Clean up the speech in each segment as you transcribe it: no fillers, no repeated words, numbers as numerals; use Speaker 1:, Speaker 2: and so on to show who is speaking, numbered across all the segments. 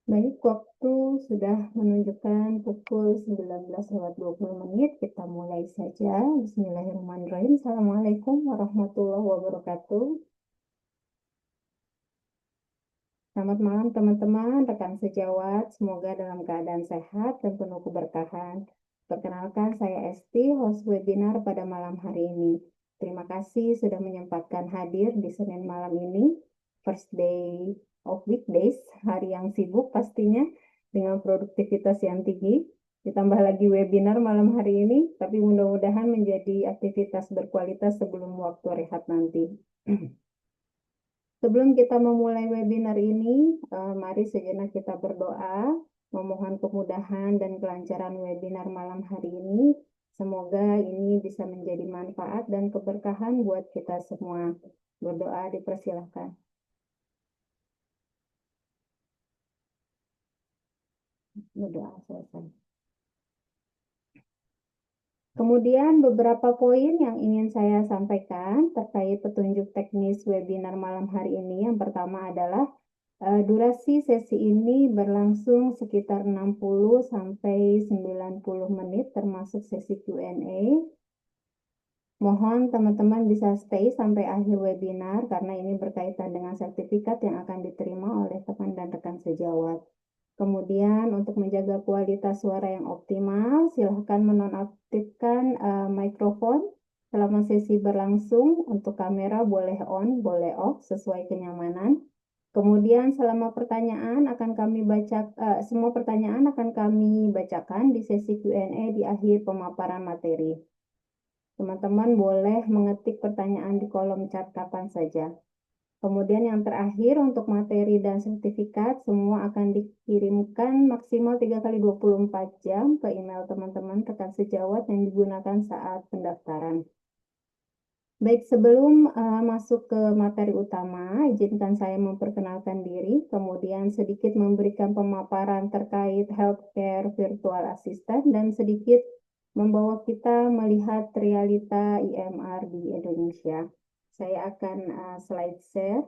Speaker 1: Baik, waktu sudah menunjukkan pukul 19:20. Kita mulai saja. Bismillahirrahmanirrahim. Assalamualaikum warahmatullahi wabarakatuh. Selamat malam teman-teman, rekan sejawat. Semoga dalam keadaan sehat dan penuh keberkahan. Perkenalkan, saya Esti, host webinar pada malam hari ini. Terima kasih sudah menyempatkan hadir di Senin malam ini, first day of weekdays, hari yang sibuk pastinya, dengan produktivitas yang tinggi. Ditambah lagi webinar malam hari ini, tapi mudah-mudahan menjadi aktivitas berkualitas sebelum waktu rehat nanti. Sebelum kita memulai webinar ini, mari sejenak kita berdoa, memohon kemudahan dan kelancaran webinar malam hari ini. Semoga ini bisa menjadi manfaat dan keberkahan buat kita semua. Berdoa dipersilahkan. Berdoa selesai. Kemudian beberapa poin yang ingin saya sampaikan terkait petunjuk teknis webinar malam hari ini. Yang pertama adalah durasi sesi ini berlangsung sekitar 60 sampai 90 menit termasuk sesi Q&A. Mohon teman-teman bisa stay sampai akhir webinar karena ini berkaitan dengan sertifikat yang akan diterima oleh teman dan rekan sejawat. Kemudian untuk menjaga kualitas suara yang optimal, silahkan menonaktifkan mikrofon selama sesi berlangsung. Untuk kamera boleh on, boleh off sesuai kenyamanan. Kemudian selama pertanyaan akan kami baca, semua pertanyaan akan kami bacakan di sesi Q&A di akhir pemaparan materi. Teman-teman boleh mengetik pertanyaan di kolom chat kapan saja. Kemudian yang terakhir untuk materi dan sertifikat semua akan dikirimkan maksimal 3 kali 24 jam ke email teman-teman rekan sejawat yang digunakan saat pendaftaran. Baik, sebelum masuk ke materi utama, izinkan saya memperkenalkan diri, kemudian sedikit memberikan pemaparan terkait healthcare virtual assistant dan sedikit membawa kita melihat realita IMR di Indonesia. Saya akan slide share.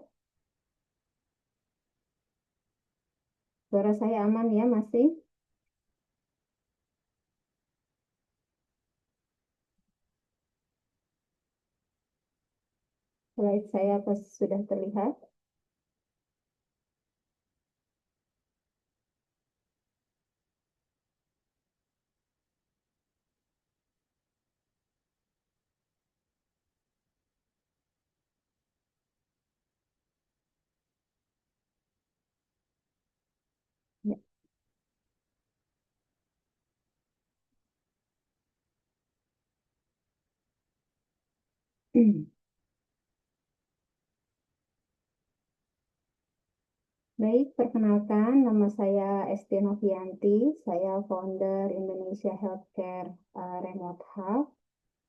Speaker 1: Suara saya aman ya, masih? Slide saya sudah terlihat? Ya. Baik, perkenalkan nama saya Esti Novianti, saya founder Indonesia Healthcare Remote Hub.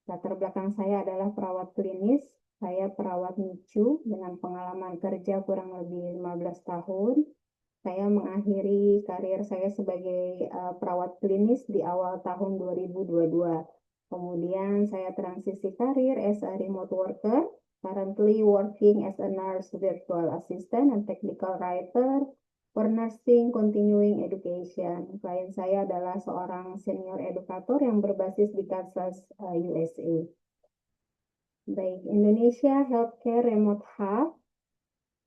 Speaker 1: Latar belakang saya adalah perawat klinis, saya perawat NICU dengan pengalaman kerja kurang lebih 15 tahun. Saya mengakhiri karir saya sebagai perawat klinis di awal tahun 2022. Kemudian saya transisi karir as a remote worker, currently working as a nurse virtual assistant and technical writer for nursing continuing education. Klien saya adalah seorang senior edukator yang berbasis di Kansas, USA. Baik, Indonesia Healthcare Remote Hub.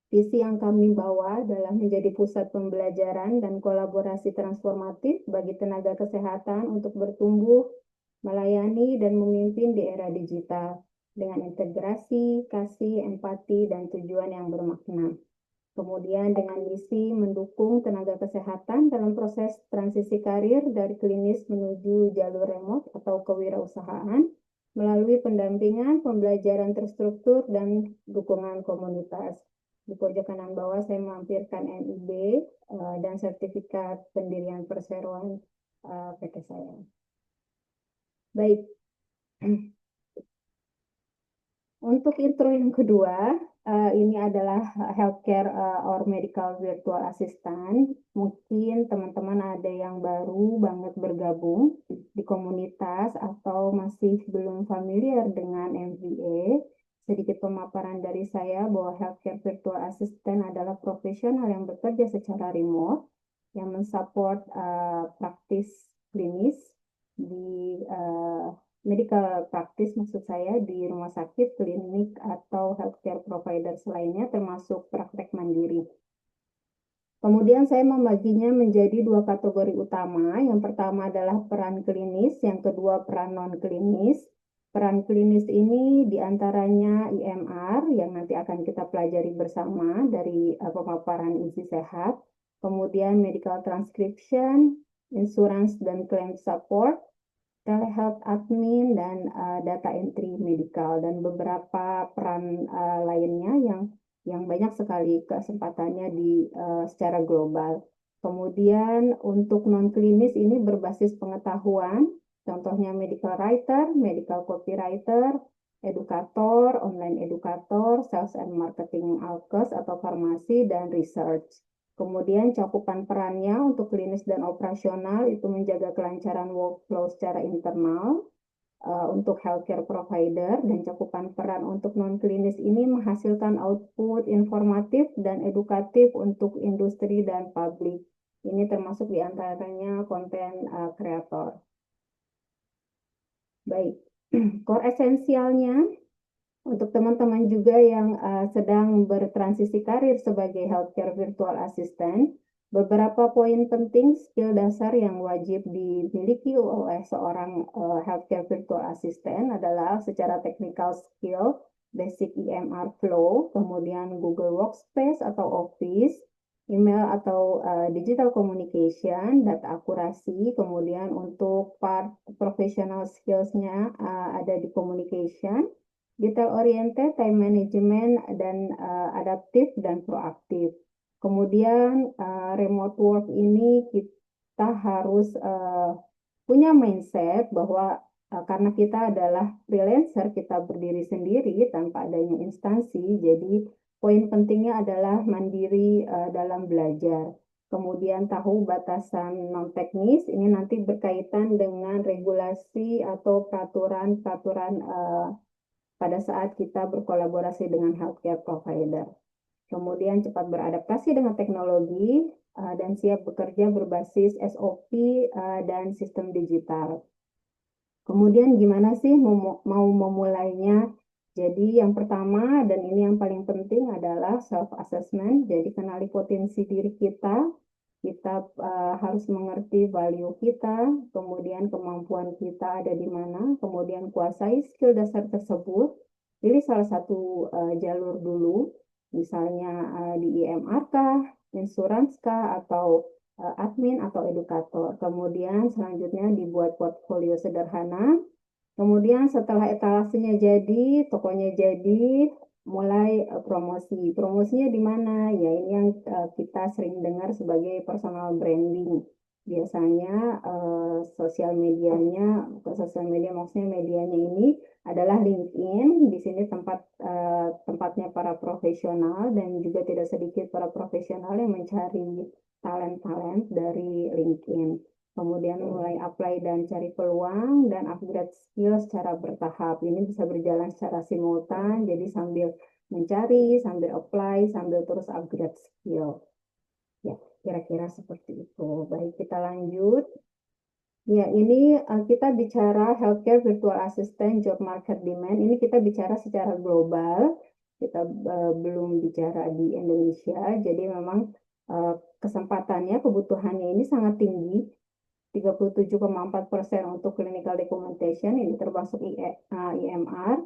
Speaker 1: Visi yang kami bawa adalah menjadi pusat pembelajaran dan kolaborasi transformatif bagi tenaga kesehatan untuk bertumbuh, melayani, dan memimpin di era digital dengan integrasi, kasih, empati, dan tujuan yang bermakna. Kemudian dengan misi mendukung tenaga kesehatan dalam proses transisi karir dari klinis menuju jalur remote atau kewirausahaan melalui pendampingan, pembelajaran terstruktur, dan dukungan komunitas. Di pojok kanan bawah saya melampirkan NIB dan sertifikat pendirian perseroan PT saya. Baik, untuk intro yang kedua, ini adalah healthcare or medical virtual assistant. Mungkin teman-teman ada yang baru banget bergabung di komunitas atau masih belum familiar dengan MVA. Sedikit pemaparan dari saya bahwa healthcare virtual assistant adalah profesional yang bekerja secara remote yang mensupport praktis klinis di medical practice, maksud saya di rumah sakit, klinik, atau healthcare providers lainnya termasuk praktek mandiri. Kemudian saya membaginya menjadi dua kategori utama. Yang pertama adalah peran klinis, yang kedua peran non-klinis. Peran klinis ini diantaranya IMR yang nanti akan kita pelajari bersama dari pemaparan gizi sehat, kemudian medical transcription, insurance dan claim support, telehealth admin, dan data entry medical, dan beberapa peran lainnya yang banyak sekali kesempatannya secara global. Kemudian untuk non-klinis ini berbasis pengetahuan, contohnya medical writer, medical copywriter, edukator, online edukator, sales and marketing alkes atau farmasi, dan research. Kemudian cakupan perannya untuk klinis dan operasional itu menjaga kelancaran workflow secara internal, untuk healthcare provider, dan cakupan peran untuk non-klinis ini menghasilkan output informatif dan edukatif untuk industri dan publik. Ini termasuk diantaranya konten kreator. Baik, core esensialnya untuk teman-teman juga yang sedang bertransisi karir sebagai healthcare virtual assistant, beberapa poin penting skill dasar yang wajib dimiliki oleh seorang healthcare virtual assistant adalah secara technical skill, basic EMR flow, kemudian Google Workspace atau Office, email atau digital communication, data akurasi, kemudian untuk part professional skills-nya ada di communication, detail oriented, time management, dan adaptif dan proaktif. Kemudian remote work ini kita harus punya mindset bahwa karena kita adalah freelancer, kita berdiri sendiri tanpa adanya instansi, jadi poin pentingnya adalah mandiri dalam belajar. Kemudian tahu batasan non-teknis, ini nanti berkaitan dengan regulasi atau peraturan-peraturan pada saat kita berkolaborasi dengan healthcare provider. Kemudian cepat beradaptasi dengan teknologi dan siap bekerja berbasis SOP dan sistem digital. Kemudian gimana sih mau memulainya? Jadi yang pertama dan ini yang paling penting adalah self-assessment. Jadi kenali potensi diri kita. Kita harus mengerti value kita, kemudian kemampuan kita ada di mana, kemudian kuasai skill dasar tersebut. Pilih salah satu jalur dulu, misalnya di IMR kah, insurance kah, atau admin atau edukator. Kemudian selanjutnya dibuat portfolio sederhana. Kemudian setelah etalasenya jadi, tokonya jadi, mulai promosi. Promosinya di mana? Ya ini yang kita sering dengar sebagai personal branding. Biasanya sosial medianya, bukan sosial media, maksudnya medianya ini adalah LinkedIn. Di sini tempatnya para profesional dan juga tidak sedikit para profesional yang mencari talent-talent dari LinkedIn. Kemudian mulai apply dan cari peluang dan upgrade skill secara bertahap. Ini bisa berjalan secara simultan, jadi sambil mencari, sambil apply, sambil terus upgrade skill. Ya, kira-kira seperti itu. Baik, kita lanjut. Ya, ini kita bicara healthcare virtual assistant job market demand. Ini kita bicara secara global. Kita belum bicara di Indonesia. Jadi memang kesempatannya, kebutuhannya ini sangat tinggi. 37,4% untuk clinical documentation, ini termasuk IMR.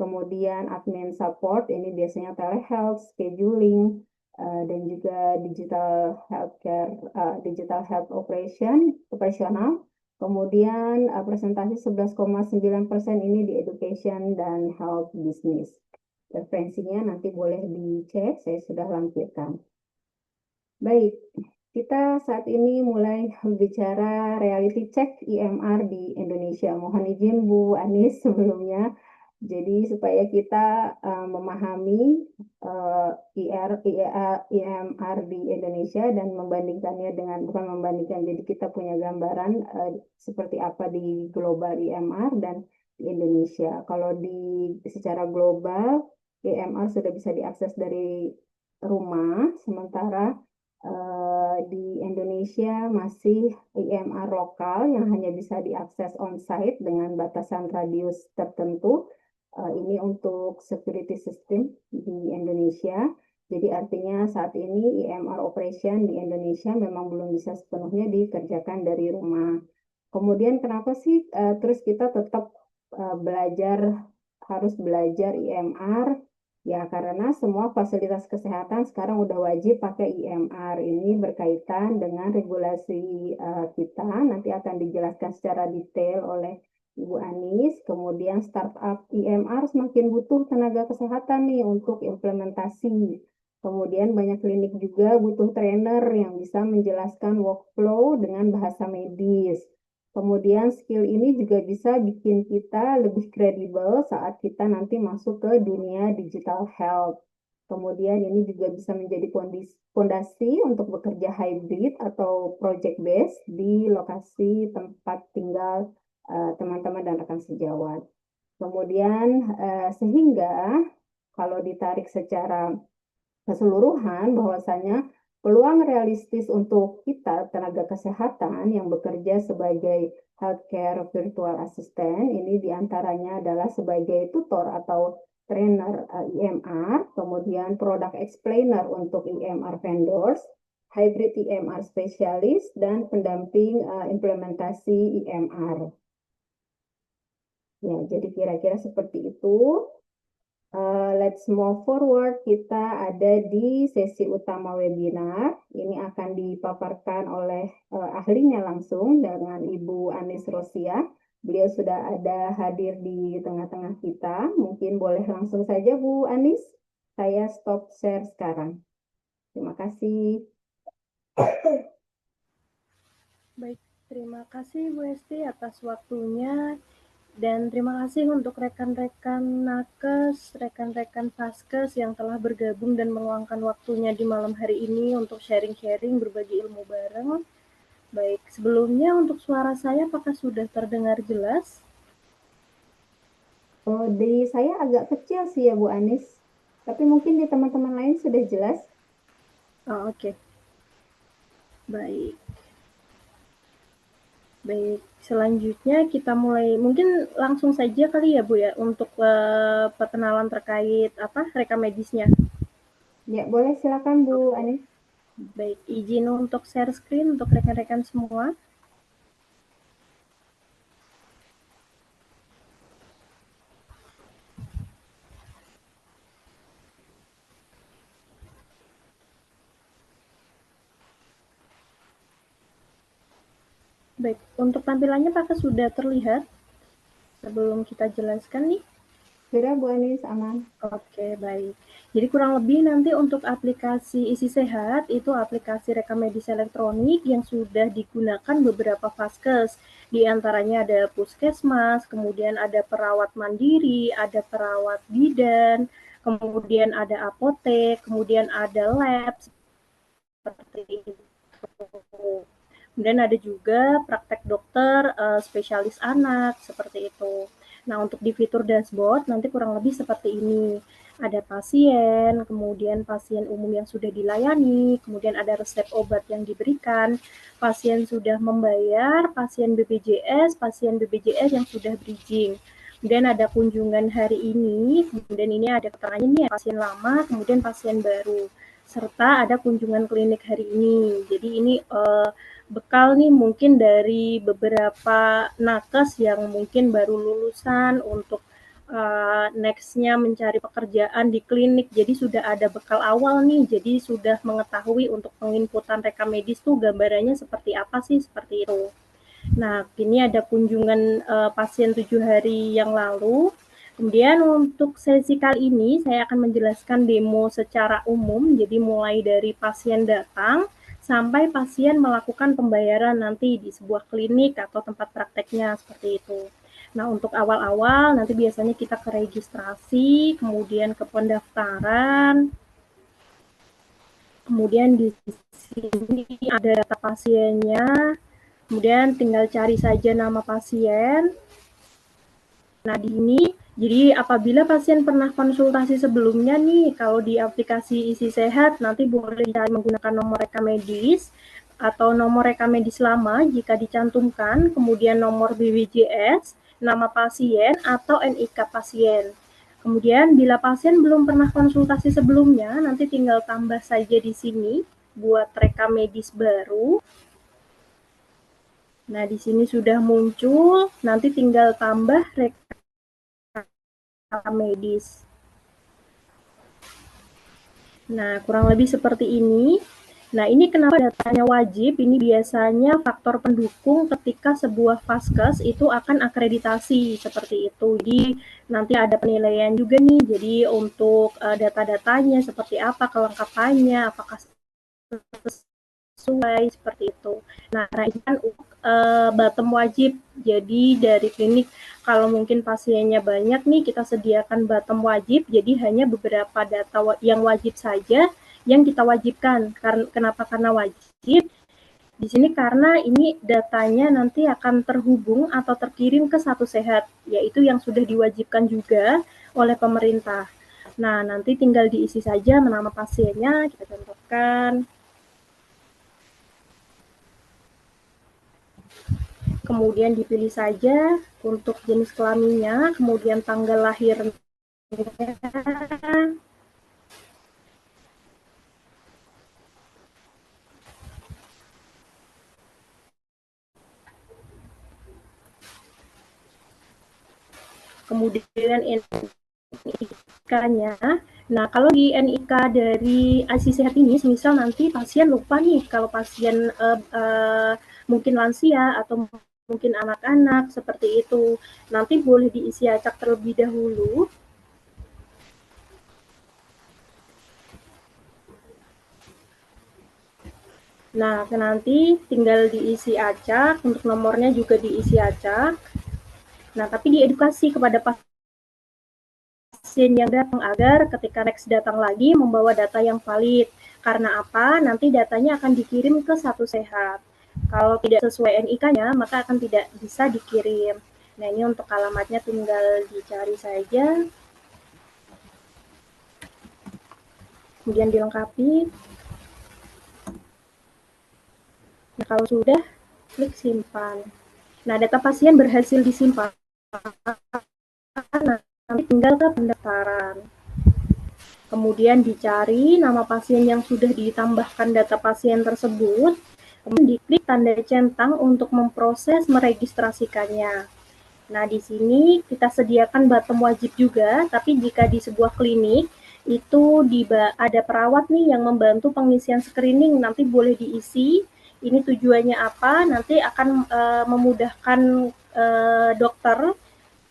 Speaker 1: Kemudian admin support, ini biasanya telehealth, scheduling, dan juga digital health operational. Kemudian presentasi 11,9% ini di education dan health business. Referensinya nanti boleh dicek, saya sudah lampirkan. Baik, kita saat ini mulai bicara reality check IMR di Indonesia. Mohon izin Bu Anis sebelumnya. Jadi supaya kita memahami IMR di Indonesia dan membandingkannya dengan, bukan membandingkan, jadi kita punya gambaran seperti apa di global IMR dan di Indonesia. Kalau secara global IMR sudah bisa diakses dari rumah, sementara di Indonesia Indonesia masih IMR lokal yang hanya bisa diakses on-site dengan batasan radius tertentu. Ini untuk security system di Indonesia. Jadi artinya saat ini IMR operation di Indonesia memang belum bisa sepenuhnya dikerjakan dari rumah. Kemudian kenapa sih terus kita tetap harus belajar IMR? Ya, karena semua fasilitas kesehatan sekarang udah wajib pakai IMR. Ini berkaitan dengan regulasi kita. Nanti akan dijelaskan secara detail oleh Ibu Anis. Kemudian startup IMR semakin butuh tenaga kesehatan nih untuk implementasi. Kemudian banyak klinik juga butuh trainer yang bisa menjelaskan workflow dengan bahasa medis. Kemudian skill ini juga bisa bikin kita lebih kredibel saat kita nanti masuk ke dunia digital health. Kemudian ini juga bisa menjadi fondasi untuk bekerja hybrid atau project based di lokasi tempat tinggal teman-teman dan rekan sejawat. Kemudian sehingga kalau ditarik secara keseluruhan bahwasanya peluang realistis untuk kita tenaga kesehatan yang bekerja sebagai healthcare virtual assistant ini diantaranya adalah sebagai tutor atau trainer IMR, kemudian product explainer untuk IMR vendors, hybrid IMR spesialis, dan pendamping implementasi IMR. Ya, jadi kira-kira seperti itu. Let's move forward. Kita ada di sesi utama webinar. Ini akan dipaparkan oleh ahlinya langsung dengan Ibu Anis Rosia. Beliau sudah ada hadir di tengah-tengah kita. Mungkin boleh langsung saja Bu Anis. Saya stop share sekarang. Terima kasih.
Speaker 2: Baik, terima kasih Bu Esti atas waktunya. Dan terima kasih untuk rekan-rekan nakes, rekan-rekan vaskes yang telah bergabung dan meluangkan waktunya di malam hari ini untuk sharing-sharing berbagi ilmu bareng. Baik, sebelumnya untuk suara saya apakah sudah terdengar jelas?
Speaker 1: Oh, di saya agak kecil sih ya Bu Anis. Tapi mungkin di teman-teman lain sudah jelas.
Speaker 2: Oh, oke. Baik. Baik, selanjutnya kita mulai mungkin langsung saja kali ya Bu ya untuk perkenalan terkait rekam medisnya.
Speaker 1: Ya, boleh silakan Bu Anis.
Speaker 2: Baik, izin untuk share screen untuk rekan-rekan semua. Baik, untuk tampilannya apakah sudah terlihat sebelum kita jelaskan nih?
Speaker 1: Sudah Bu Anis, aman.
Speaker 2: Oke, baik. Jadi kurang lebih nanti untuk aplikasi Isi Sehat itu aplikasi rekam medis elektronik yang sudah digunakan beberapa vaskes. Di antaranya ada puskesmas, kemudian ada perawat mandiri, ada perawat bidan, kemudian ada apotek, kemudian ada lab seperti itu. Kemudian ada juga praktek dokter spesialis anak seperti itu. Nah, untuk di fitur dashboard nanti kurang lebih seperti ini. Ada pasien, kemudian pasien umum yang sudah dilayani, kemudian ada resep obat yang diberikan, pasien sudah membayar, pasien BPJS yang sudah bridging. Kemudian ada kunjungan hari ini, kemudian ini ada keterangannya nih pasien lama, kemudian pasien baru, serta ada kunjungan klinik hari ini. Jadi ini bekal nih mungkin dari beberapa nakes yang mungkin baru lulusan untuk next-nya mencari pekerjaan di klinik. Jadi sudah ada bekal awal nih, jadi sudah mengetahui untuk penginputan rekam medis tuh gambarannya seperti apa sih, seperti itu. Nah, ini ada kunjungan pasien 7 hari yang lalu. Kemudian untuk sesi kali ini saya akan menjelaskan demo secara umum, jadi mulai dari pasien datang sampai pasien melakukan pembayaran nanti di sebuah klinik atau tempat prakteknya seperti itu. Nah, untuk awal-awal nanti biasanya kita ke registrasi, kemudian ke pendaftaran, kemudian di sini ada data pasiennya, kemudian tinggal cari saja nama pasien. Nah, di sini jadi apabila pasien pernah konsultasi sebelumnya nih, kalau di aplikasi Isi Sehat nanti boleh menggunakan nomor rekam medis. atau nomor rekam medis lama jika dicantumkan, kemudian nomor BPJS, nama pasien, atau NIK pasien. Kemudian bila pasien belum pernah konsultasi sebelumnya, nanti tinggal tambah saja di sini buat rekam medis baru. Nah, di sini sudah muncul, nanti tinggal tambah rekam medis. Nah, kurang lebih seperti ini. Nah, ini kenapa datanya wajib, ini biasanya faktor pendukung ketika sebuah vaskes itu akan akreditasi, seperti itu. Jadi, nanti ada penilaian juga nih, jadi untuk data-datanya seperti apa, kelengkapannya, apakah sesuai, seperti itu. Nah, karena ini kan bottom wajib, jadi dari klinik kalau mungkin pasiennya banyak nih, kita sediakan bottom wajib, jadi hanya beberapa data yang wajib saja yang kita wajibkan. Kenapa? Karena wajib. Di sini karena ini datanya nanti akan terhubung atau terkirim ke Satu Sehat, yaitu yang sudah diwajibkan juga oleh pemerintah. Nah, nanti tinggal diisi saja nama pasiennya, kita contohkan. Kemudian dipilih saja untuk jenis kelaminnya, kemudian tanggal lahirnya, kemudian NIK-nya. Nah, kalau di NIK dari IC Sehat ini, misal nanti pasien lupa nih, kalau pasien mungkin lansia atau mungkin anak-anak, seperti itu. Nanti boleh diisi acak terlebih dahulu. Nah, nanti tinggal diisi acak, untuk nomornya juga diisi acak. Nah, tapi diedukasi kepada pasien yang datang agar ketika next datang lagi membawa data yang valid. Karena apa? Nanti datanya akan dikirim ke Satu Sehat. Kalau tidak sesuai NIK-nya, maka akan tidak bisa dikirim. Nah, ini untuk alamatnya tinggal dicari saja. Kemudian dilengkapi. Nah, kalau sudah, klik simpan. Nah, data pasien berhasil disimpan. Nah, nanti tinggal ke pendaftaran. Kemudian dicari nama pasien yang sudah ditambahkan data pasien tersebut, kemudian diklik tanda centang untuk memproses meregistrasikannya. Nah, di sini kita sediakan bottom wajib juga, tapi jika di sebuah klinik itu ada perawat nih yang membantu pengisian screening, nanti boleh diisi. Ini tujuannya apa? Nanti akan memudahkan dokter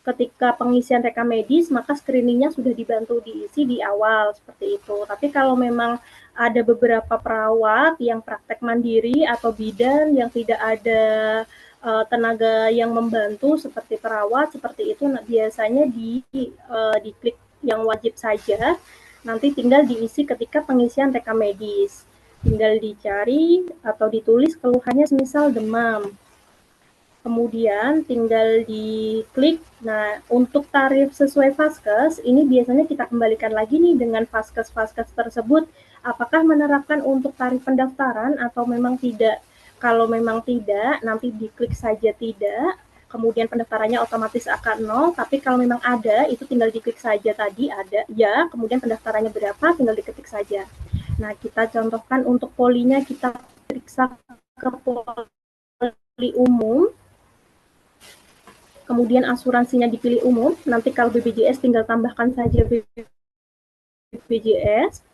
Speaker 2: ketika pengisian rekam medis, maka screeningnya sudah dibantu diisi di awal, seperti itu. Tapi kalau memang ada beberapa perawat yang praktek mandiri atau bidan yang tidak ada tenaga yang membantu seperti perawat, seperti itu biasanya diklik yang wajib saja, nanti tinggal diisi ketika pengisian rekam medis. Tinggal dicari atau ditulis keluhannya semisal demam, kemudian tinggal diklik. Nah, untuk tarif sesuai vaskes, ini biasanya kita kembalikan lagi nih dengan vaskes-vaskes tersebut, apakah menerapkan untuk tarif pendaftaran atau memang tidak. Kalau memang tidak, nanti diklik saja tidak, kemudian pendaftarannya otomatis akan nol, tapi kalau memang ada, itu tinggal diklik saja tadi, ada, ya, kemudian pendaftarannya berapa, tinggal diketik saja. Nah, kita contohkan untuk polinya, kita periksa ke poli umum, kemudian asuransinya dipilih umum, nanti kalau BPJS tinggal tambahkan saja BPJS,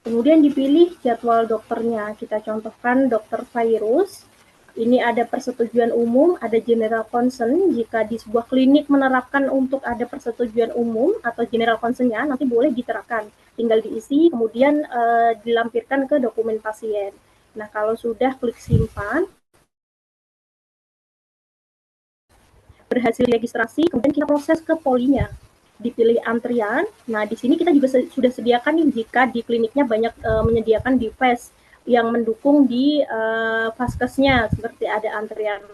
Speaker 2: kemudian dipilih jadwal dokternya, kita contohkan dokter virus, ini ada persetujuan umum, ada general concern, jika di sebuah klinik menerapkan untuk ada persetujuan umum atau general concern-nya, nanti boleh diterapkan, tinggal diisi, kemudian dilampirkan ke dokumen pasien. Nah, kalau sudah, klik simpan, berhasil registrasi, kemudian kita proses ke polinya, dipilih antrian. Nah, di sini kita juga sudah sediakan nih jika di kliniknya banyak menyediakan device yang mendukung di vaskesnya, seperti ada antrian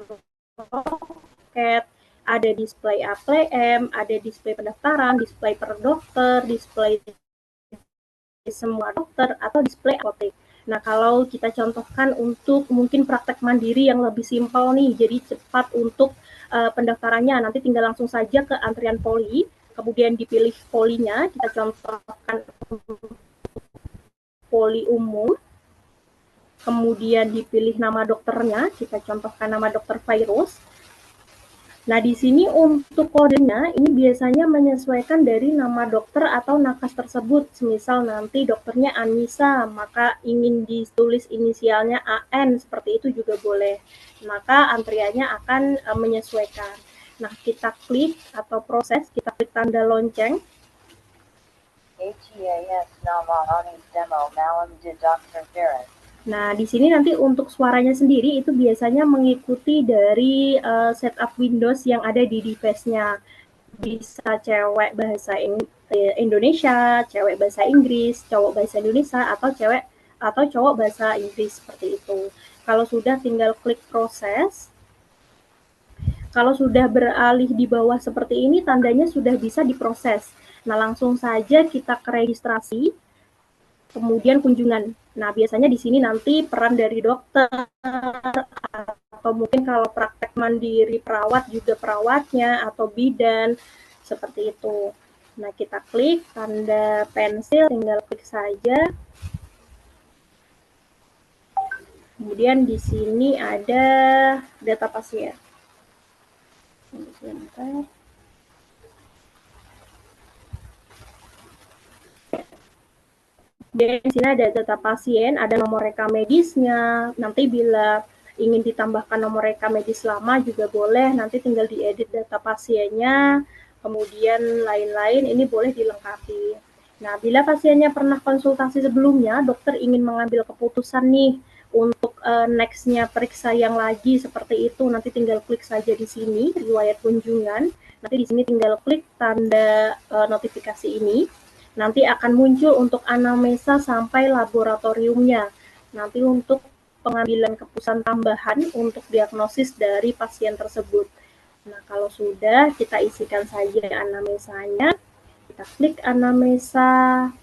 Speaker 2: loket, ada display APM, ada display pendaftaran, display per dokter, display semua dokter, atau display apotek. Nah, kalau kita contohkan untuk mungkin praktek mandiri yang lebih simpel nih, jadi cepat untuk pendaftarannya, nanti tinggal langsung saja ke antrian poli, kemudian dipilih polinya, kita contohkan poli umum, kemudian dipilih nama dokternya, kita contohkan nama dokter Virus. Nah, di sini untuk kodenya ini biasanya menyesuaikan dari nama dokter atau nakas tersebut. Misal nanti dokternya Anissa, maka ingin ditulis inisialnya AN, seperti itu juga boleh. Maka antriannya akan menyesuaikan. Nah, kita klik atau proses, kita klik tanda lonceng.
Speaker 3: HEAS nama Anis Demo Malam de Dr. Ferris.
Speaker 2: Nah, di sini nanti untuk suaranya sendiri itu biasanya mengikuti dari setup Windows yang ada di device-nya. Bisa cewek bahasa Indonesia, cewek bahasa Inggris, cowok bahasa Indonesia, atau cowok bahasa Inggris, seperti itu. Kalau sudah tinggal klik proses. Kalau sudah beralih di bawah seperti ini, tandanya sudah bisa diproses. Nah, langsung saja kita ke registrasi, kemudian kunjungan. Nah, biasanya di sini nanti peran dari dokter, atau mungkin kalau praktek mandiri perawat juga perawatnya, atau bidan, seperti itu. Nah, kita klik tanda pensil, tinggal klik saja. Kemudian di sini ada data pasien. Sebentar. Dan di sini ada data pasien, ada nomor rekam medisnya. Nanti bila ingin ditambahkan nomor rekam medis lama juga boleh, nanti tinggal diedit data pasiennya, kemudian lain-lain ini boleh dilengkapi. Nah, bila pasiennya pernah konsultasi sebelumnya, dokter ingin mengambil keputusan nih untuk next-nya periksa yang lagi seperti itu, nanti tinggal klik saja di sini, riwayat kunjungan. Nanti di sini tinggal klik tanda notifikasi ini. Nanti akan muncul untuk anamnesa sampai laboratoriumnya. Nanti untuk pengambilan keputusan tambahan untuk diagnosis dari pasien tersebut. Nah, kalau sudah, kita isikan saja anamnesanya. Kita klik anamnesa,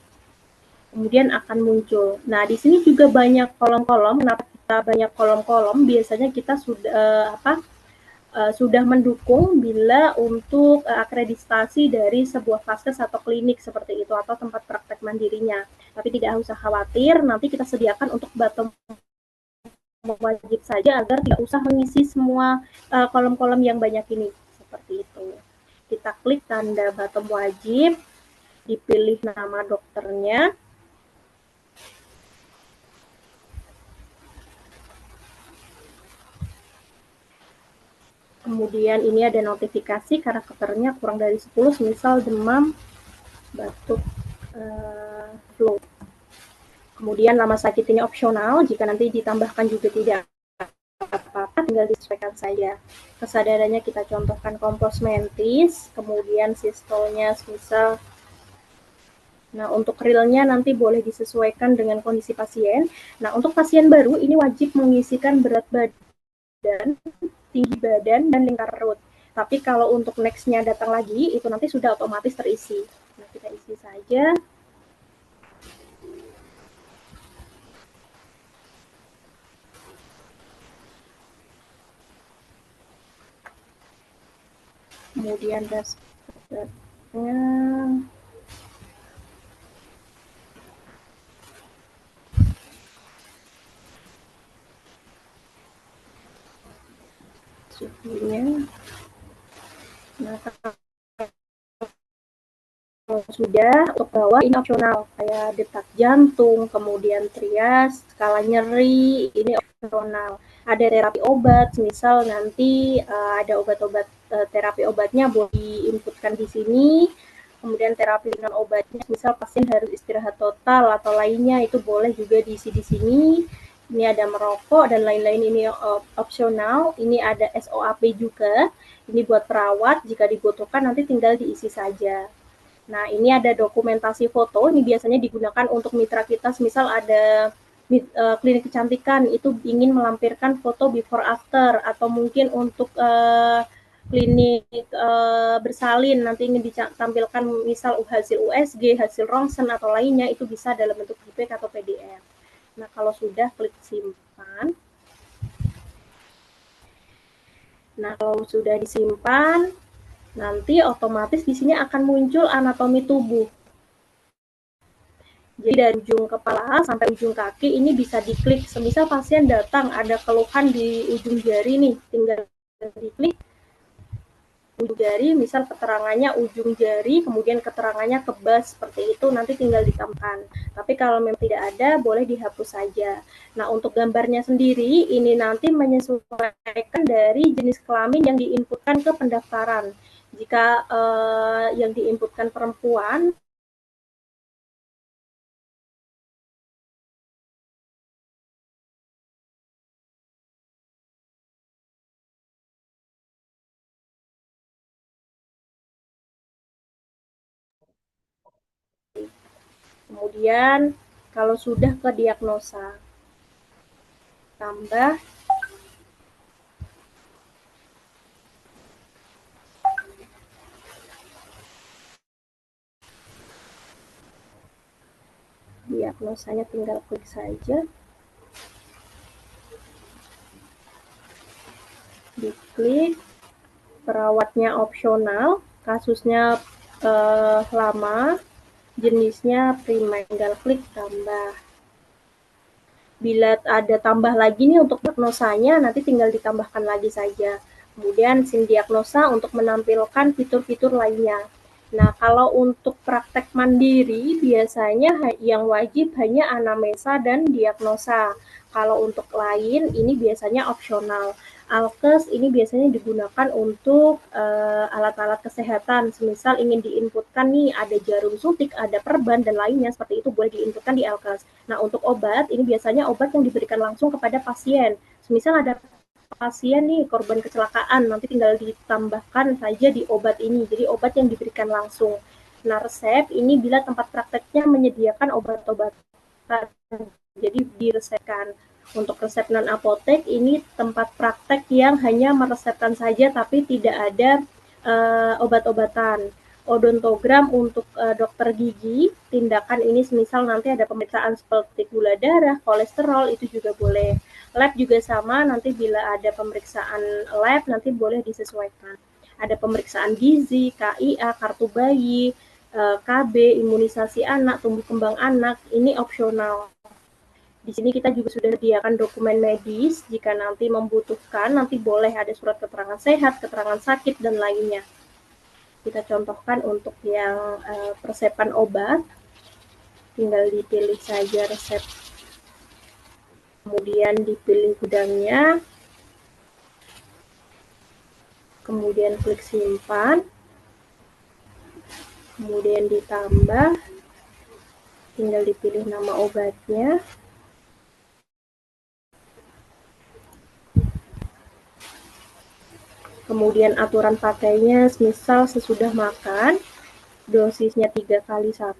Speaker 2: kemudian akan muncul. Nah, di sini juga banyak kolom-kolom. Kenapa kita banyak kolom-kolom? Biasanya kita sudah mendukung bila untuk akreditasi dari sebuah vaskes atau klinik seperti itu, atau tempat praktek mandirinya. Tapi tidak usah khawatir, nanti kita sediakan untuk bottom wajib saja agar tidak usah mengisi semua kolom-kolom yang banyak ini, seperti itu. Kita klik tanda bottom wajib, dipilih nama dokternya. Kemudian ini ada notifikasi karakternya kurang dari 10, misal demam, batuk, flu. Kemudian lama sakit ini opsional, jika nanti ditambahkan juga tidak apa-apa, tinggal disesuaikan saja. Kesadarannya kita contohkan kompos mentis, kemudian sistolnya misal. Nah, untuk realnya nanti boleh disesuaikan dengan kondisi pasien. Nah, untuk pasien baru ini wajib mengisikan berat badan, tinggi badan, dan lingkar perut. Tapi kalau untuk next-nya datang lagi, itu nanti sudah otomatis terisi. Nah, kita isi saja. Kemudian dashboard-nya. Suhunya. Nah, kalau sudah, untuk bawah ini opsional, kayak detak jantung, kemudian trias, skala nyeri, ini opsional. Ada terapi obat, misal nanti ada obat-obat terapi obatnya boleh diinputkan di sini. Kemudian terapi dengan obatnya, misal pasien harus istirahat total atau lainnya, itu boleh juga diisi di sini. Ini ada merokok dan lain-lain, ini opsional. Ini ada SOAP juga, ini buat perawat, jika dibutuhkan nanti tinggal diisi saja. Nah, ini ada dokumentasi foto, ini biasanya digunakan untuk mitra kita, misal ada klinik kecantikan, itu ingin melampirkan foto before after, atau mungkin untuk klinik bersalin, nanti ingin ditampilkan misal hasil USG, hasil rongsen, atau lainnya, itu bisa dalam bentuk JPEG atau PDF. Nah, kalau sudah, klik simpan. Nah, kalau sudah disimpan, nanti otomatis di sini akan muncul anatomi tubuh. Jadi dari ujung kepala sampai ujung kaki ini bisa diklik. Semisal pasien datang ada keluhan di ujung jari nih, tinggal diklik ujung jari, misal keterangannya ujung jari, kemudian keterangannya kebas, seperti itu nanti tinggal ditambahkan. Tapi kalau memang tidak ada, boleh dihapus saja. Nah, untuk gambarnya sendiri, ini nanti menyesuaikan dari jenis kelamin yang diinputkan ke pendaftaran. Jika yang diinputkan perempuan, kemudian kalau sudah ke diagnosa, tambah diagnosanya, tinggal klik saja, diklik, perawatnya opsional, kasusnya lama, jenisnya primer, tinggal klik tambah. Bila ada tambah lagi nih untuk diagnosanya, nanti tinggal ditambahkan lagi saja. Kemudian SIM diagnosa untuk menampilkan fitur-fitur lainnya. Nah, kalau untuk praktek mandiri, biasanya yang wajib hanya anamnesa dan diagnosa. Kalau untuk lain, ini biasanya opsional. Alkes ini biasanya digunakan untuk alat-alat kesehatan. Semisal ingin diinputkan nih, ada jarum suntik, ada perban, dan lainnya, seperti itu boleh diinputkan di Alkes. Nah, untuk obat, ini biasanya obat yang diberikan langsung kepada pasien. Semisal ada pasien nih korban kecelakaan, nanti tinggal ditambahkan saja di obat ini. Jadi obat yang diberikan langsung. Nah, resep ini bila tempat prakteknya menyediakan obat-obatan, jadi diresepkan. Untuk resep non apotek ini tempat praktek yang hanya meresepkan saja tapi tidak ada obat-obatan. Odontogram untuk dokter gigi, tindakan ini semisal nanti ada pemeriksaan seperti gula darah, kolesterol, itu juga boleh. Lab juga sama, nanti bila ada pemeriksaan lab nanti boleh disesuaikan. Ada pemeriksaan gizi, KIA, kartu bayi, KB, imunisasi anak, tumbuh kembang anak, ini opsional. Di sini kita juga sudah sediakan dokumen medis, jika nanti membutuhkan, nanti boleh ada surat keterangan sehat, keterangan sakit, dan lainnya. Kita contohkan untuk yang persepan obat, tinggal dipilih saja resep, kemudian dipilih gudangnya, kemudian klik simpan, kemudian ditambah, tinggal dipilih nama obatnya, kemudian aturan pakainya, misal sesudah makan, dosisnya 3x1,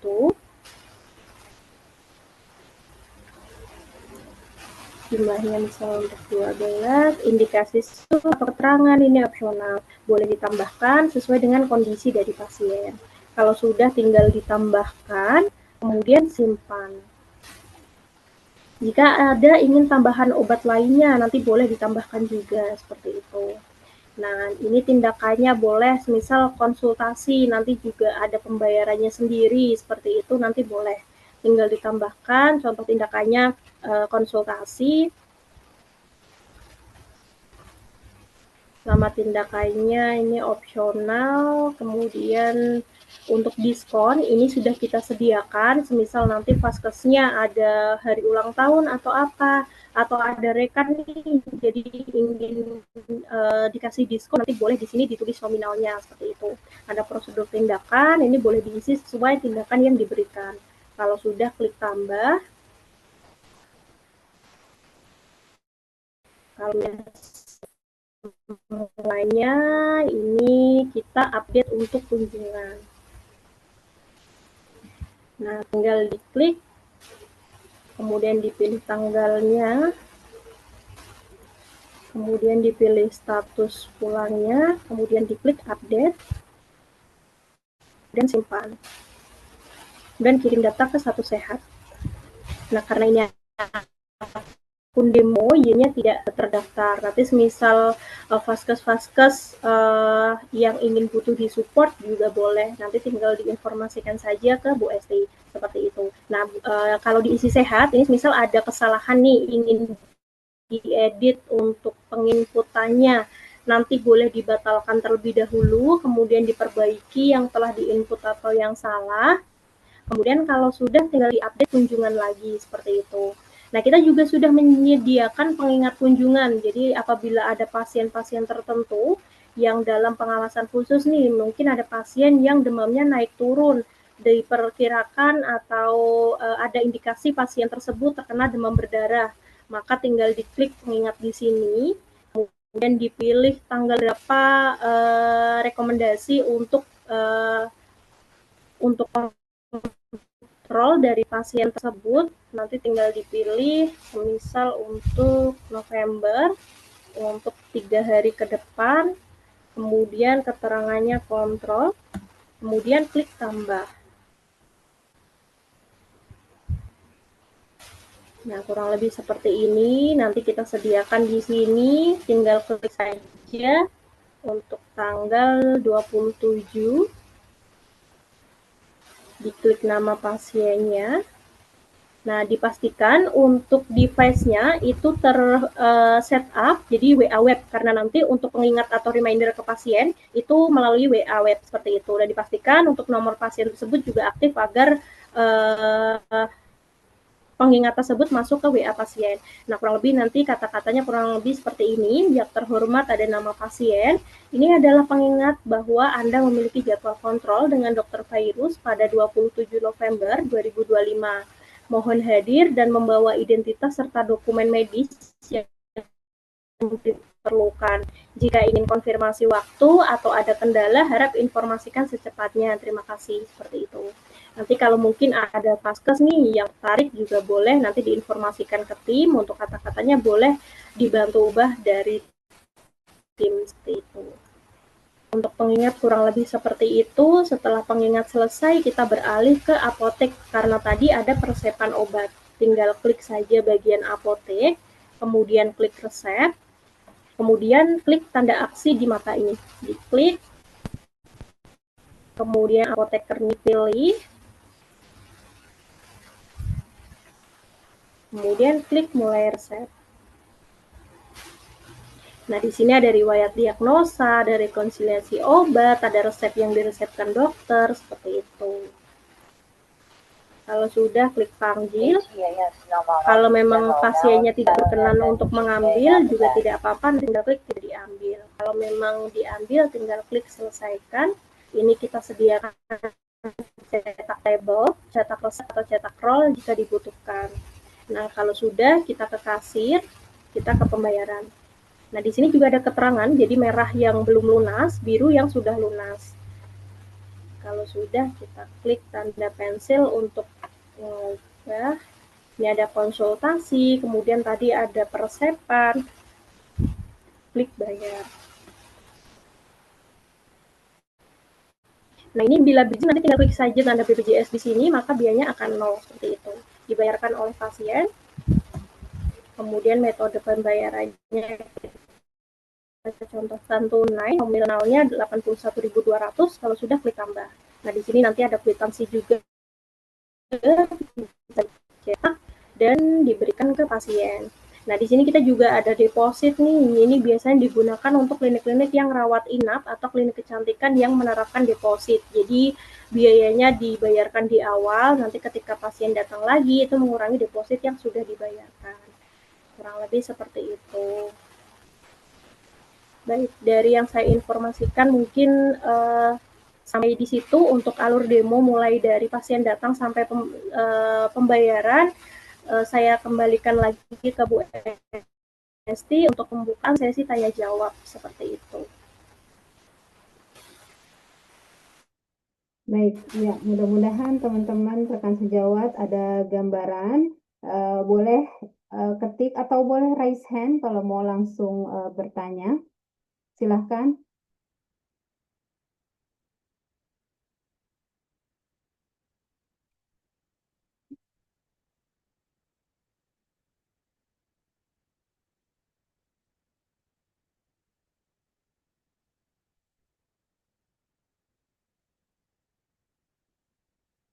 Speaker 2: jumlahnya misal untuk 12, indikasi atau keterangan ini opsional, boleh ditambahkan sesuai dengan kondisi dari pasien. Kalau sudah tinggal ditambahkan, kemudian simpan. Jika ada ingin tambahan obat lainnya, nanti boleh ditambahkan juga, seperti itu. Nah, ini tindakannya boleh, misal konsultasi, nanti juga ada pembayarannya sendiri, seperti itu nanti boleh. Tinggal ditambahkan, contoh tindakannya konsultasi, nama tindakannya ini opsional, kemudian untuk diskon ini sudah kita sediakan, semisal nanti vaskesnya ada hari ulang tahun atau apa, atau ada rekan nih jadi ingin dikasih diskon, nanti boleh di sini ditulis nominalnya, seperti itu. Ada prosedur tindakan, ini boleh diisi sesuai tindakan yang diberikan. Kalau sudah, klik tambah. Kalau lainnya ini kita update untuk kunjungan. Nah, tinggal diklik, kemudian dipilih tanggalnya, kemudian dipilih status pulangnya, kemudian diklik update, dan simpan. Dan kirim data ke Satu Sehat. Nah, karena ini akun demo Y-nya tidak terdaftar. Nanti semisal vaskes-vaskes yang ingin butuh disupport juga boleh. Nanti tinggal diinformasikan saja ke Bu Esti seperti itu. Nah, kalau diisi sehat, ini misal ada kesalahan nih ingin diedit untuk penginputannya, nanti boleh dibatalkan terlebih dahulu, kemudian diperbaiki yang telah diinput atau yang salah. Kemudian kalau sudah tinggal diupdate kunjungan lagi seperti itu. Nah, kita juga sudah menyediakan pengingat kunjungan. Jadi apabila ada pasien-pasien tertentu yang dalam pengawasan khusus nih, mungkin ada pasien yang demamnya naik turun, diperkirakan atau ada indikasi pasien tersebut terkena demam berdarah, maka tinggal diklik pengingat di sini, kemudian dipilih tanggal berapa rekomendasi untuk kontrol dari pasien tersebut. Nanti tinggal dipilih misal untuk November untuk 3 hari ke depan, kemudian keterangannya kontrol, kemudian klik tambah. Nah, kurang lebih seperti ini. Nanti kita sediakan di sini, tinggal klik saja untuk tanggal 27, diklik nama pasiennya. Nah, dipastikan untuk device-nya itu set-up jadi WA web, karena nanti untuk pengingat atau reminder ke pasien itu melalui WA web seperti itu. Dan dipastikan untuk nomor pasien tersebut juga aktif agar pengingat tersebut masuk ke WA pasien. Nah, kurang lebih nanti kata-katanya kurang lebih seperti ini. Yang terhormat ada nama pasien. Ini adalah pengingat bahwa Anda memiliki jadwal kontrol dengan Dr. Virus pada 27 November 2025. Mohon hadir dan membawa identitas serta dokumen medis yang diperlukan. Jika ingin konfirmasi waktu atau ada kendala, harap informasikan secepatnya. Terima kasih. Seperti itu. Nanti kalau mungkin ada vaskes nih yang tertarik juga boleh nanti diinformasikan ke tim, untuk kata-katanya boleh dibantu ubah dari tim seperti itu. Untuk pengingat kurang lebih seperti itu. Setelah pengingat selesai, kita beralih ke apotek karena tadi ada persepan obat. Tinggal klik saja bagian apotek, kemudian klik resep, kemudian klik tanda aksi di mata ini. Diklik, kemudian apoteker dipilih, kemudian klik mulai resep. Nah, di sini ada riwayat diagnosa, ada rekonsiliasi obat, ada resep yang diresepkan dokter, seperti itu. Kalau sudah, klik panggil. Kalau memang pasiennya tidak berkenan untuk mengambil, juga tidak apa-apa, tinggal klik tidak diambil. Kalau memang diambil, tinggal klik selesaikan. Ini kita sediakan cetak label, cetak resep atau cetak roll jika dibutuhkan. Nah, kalau sudah, kita ke kasir, kita ke pembayaran. Nah, di sini juga ada keterangan, jadi merah yang belum lunas, biru yang sudah lunas. Kalau sudah, kita klik tanda pensil untuk mengubah. Ini ada konsultasi, kemudian tadi ada persepan, klik bayar. Nah, ini bila BPJS nanti tinggal klik saja tanda BPJS di sini, maka biayanya akan 0 seperti itu. Dibayarkan oleh pasien. Kemudian metode pembayarannya contoh tunai, nominalnya 81.200, kalau sudah klik tambah. Nah, di sini nanti ada kwitansi juga bisa cetak dan diberikan ke pasien. Nah, di sini kita juga ada deposit nih. Ini biasanya digunakan untuk klinik-klinik yang rawat inap atau klinik kecantikan yang menerapkan deposit. Jadi biayanya dibayarkan di awal, nanti ketika pasien datang lagi itu mengurangi deposit yang sudah dibayarkan. Kurang lebih seperti itu. Baik, dari yang saya informasikan mungkin sampai di situ untuk alur demo mulai dari pasien datang sampai pembayaran. Saya kembalikan lagi ke Bu Esti untuk pembukaan sesi tanya jawab seperti itu.
Speaker 1: Baik, ya mudah-mudahan teman-teman rekan sejawat ada gambaran. Boleh ketik atau boleh raise hand kalau mau langsung bertanya. Silahkan.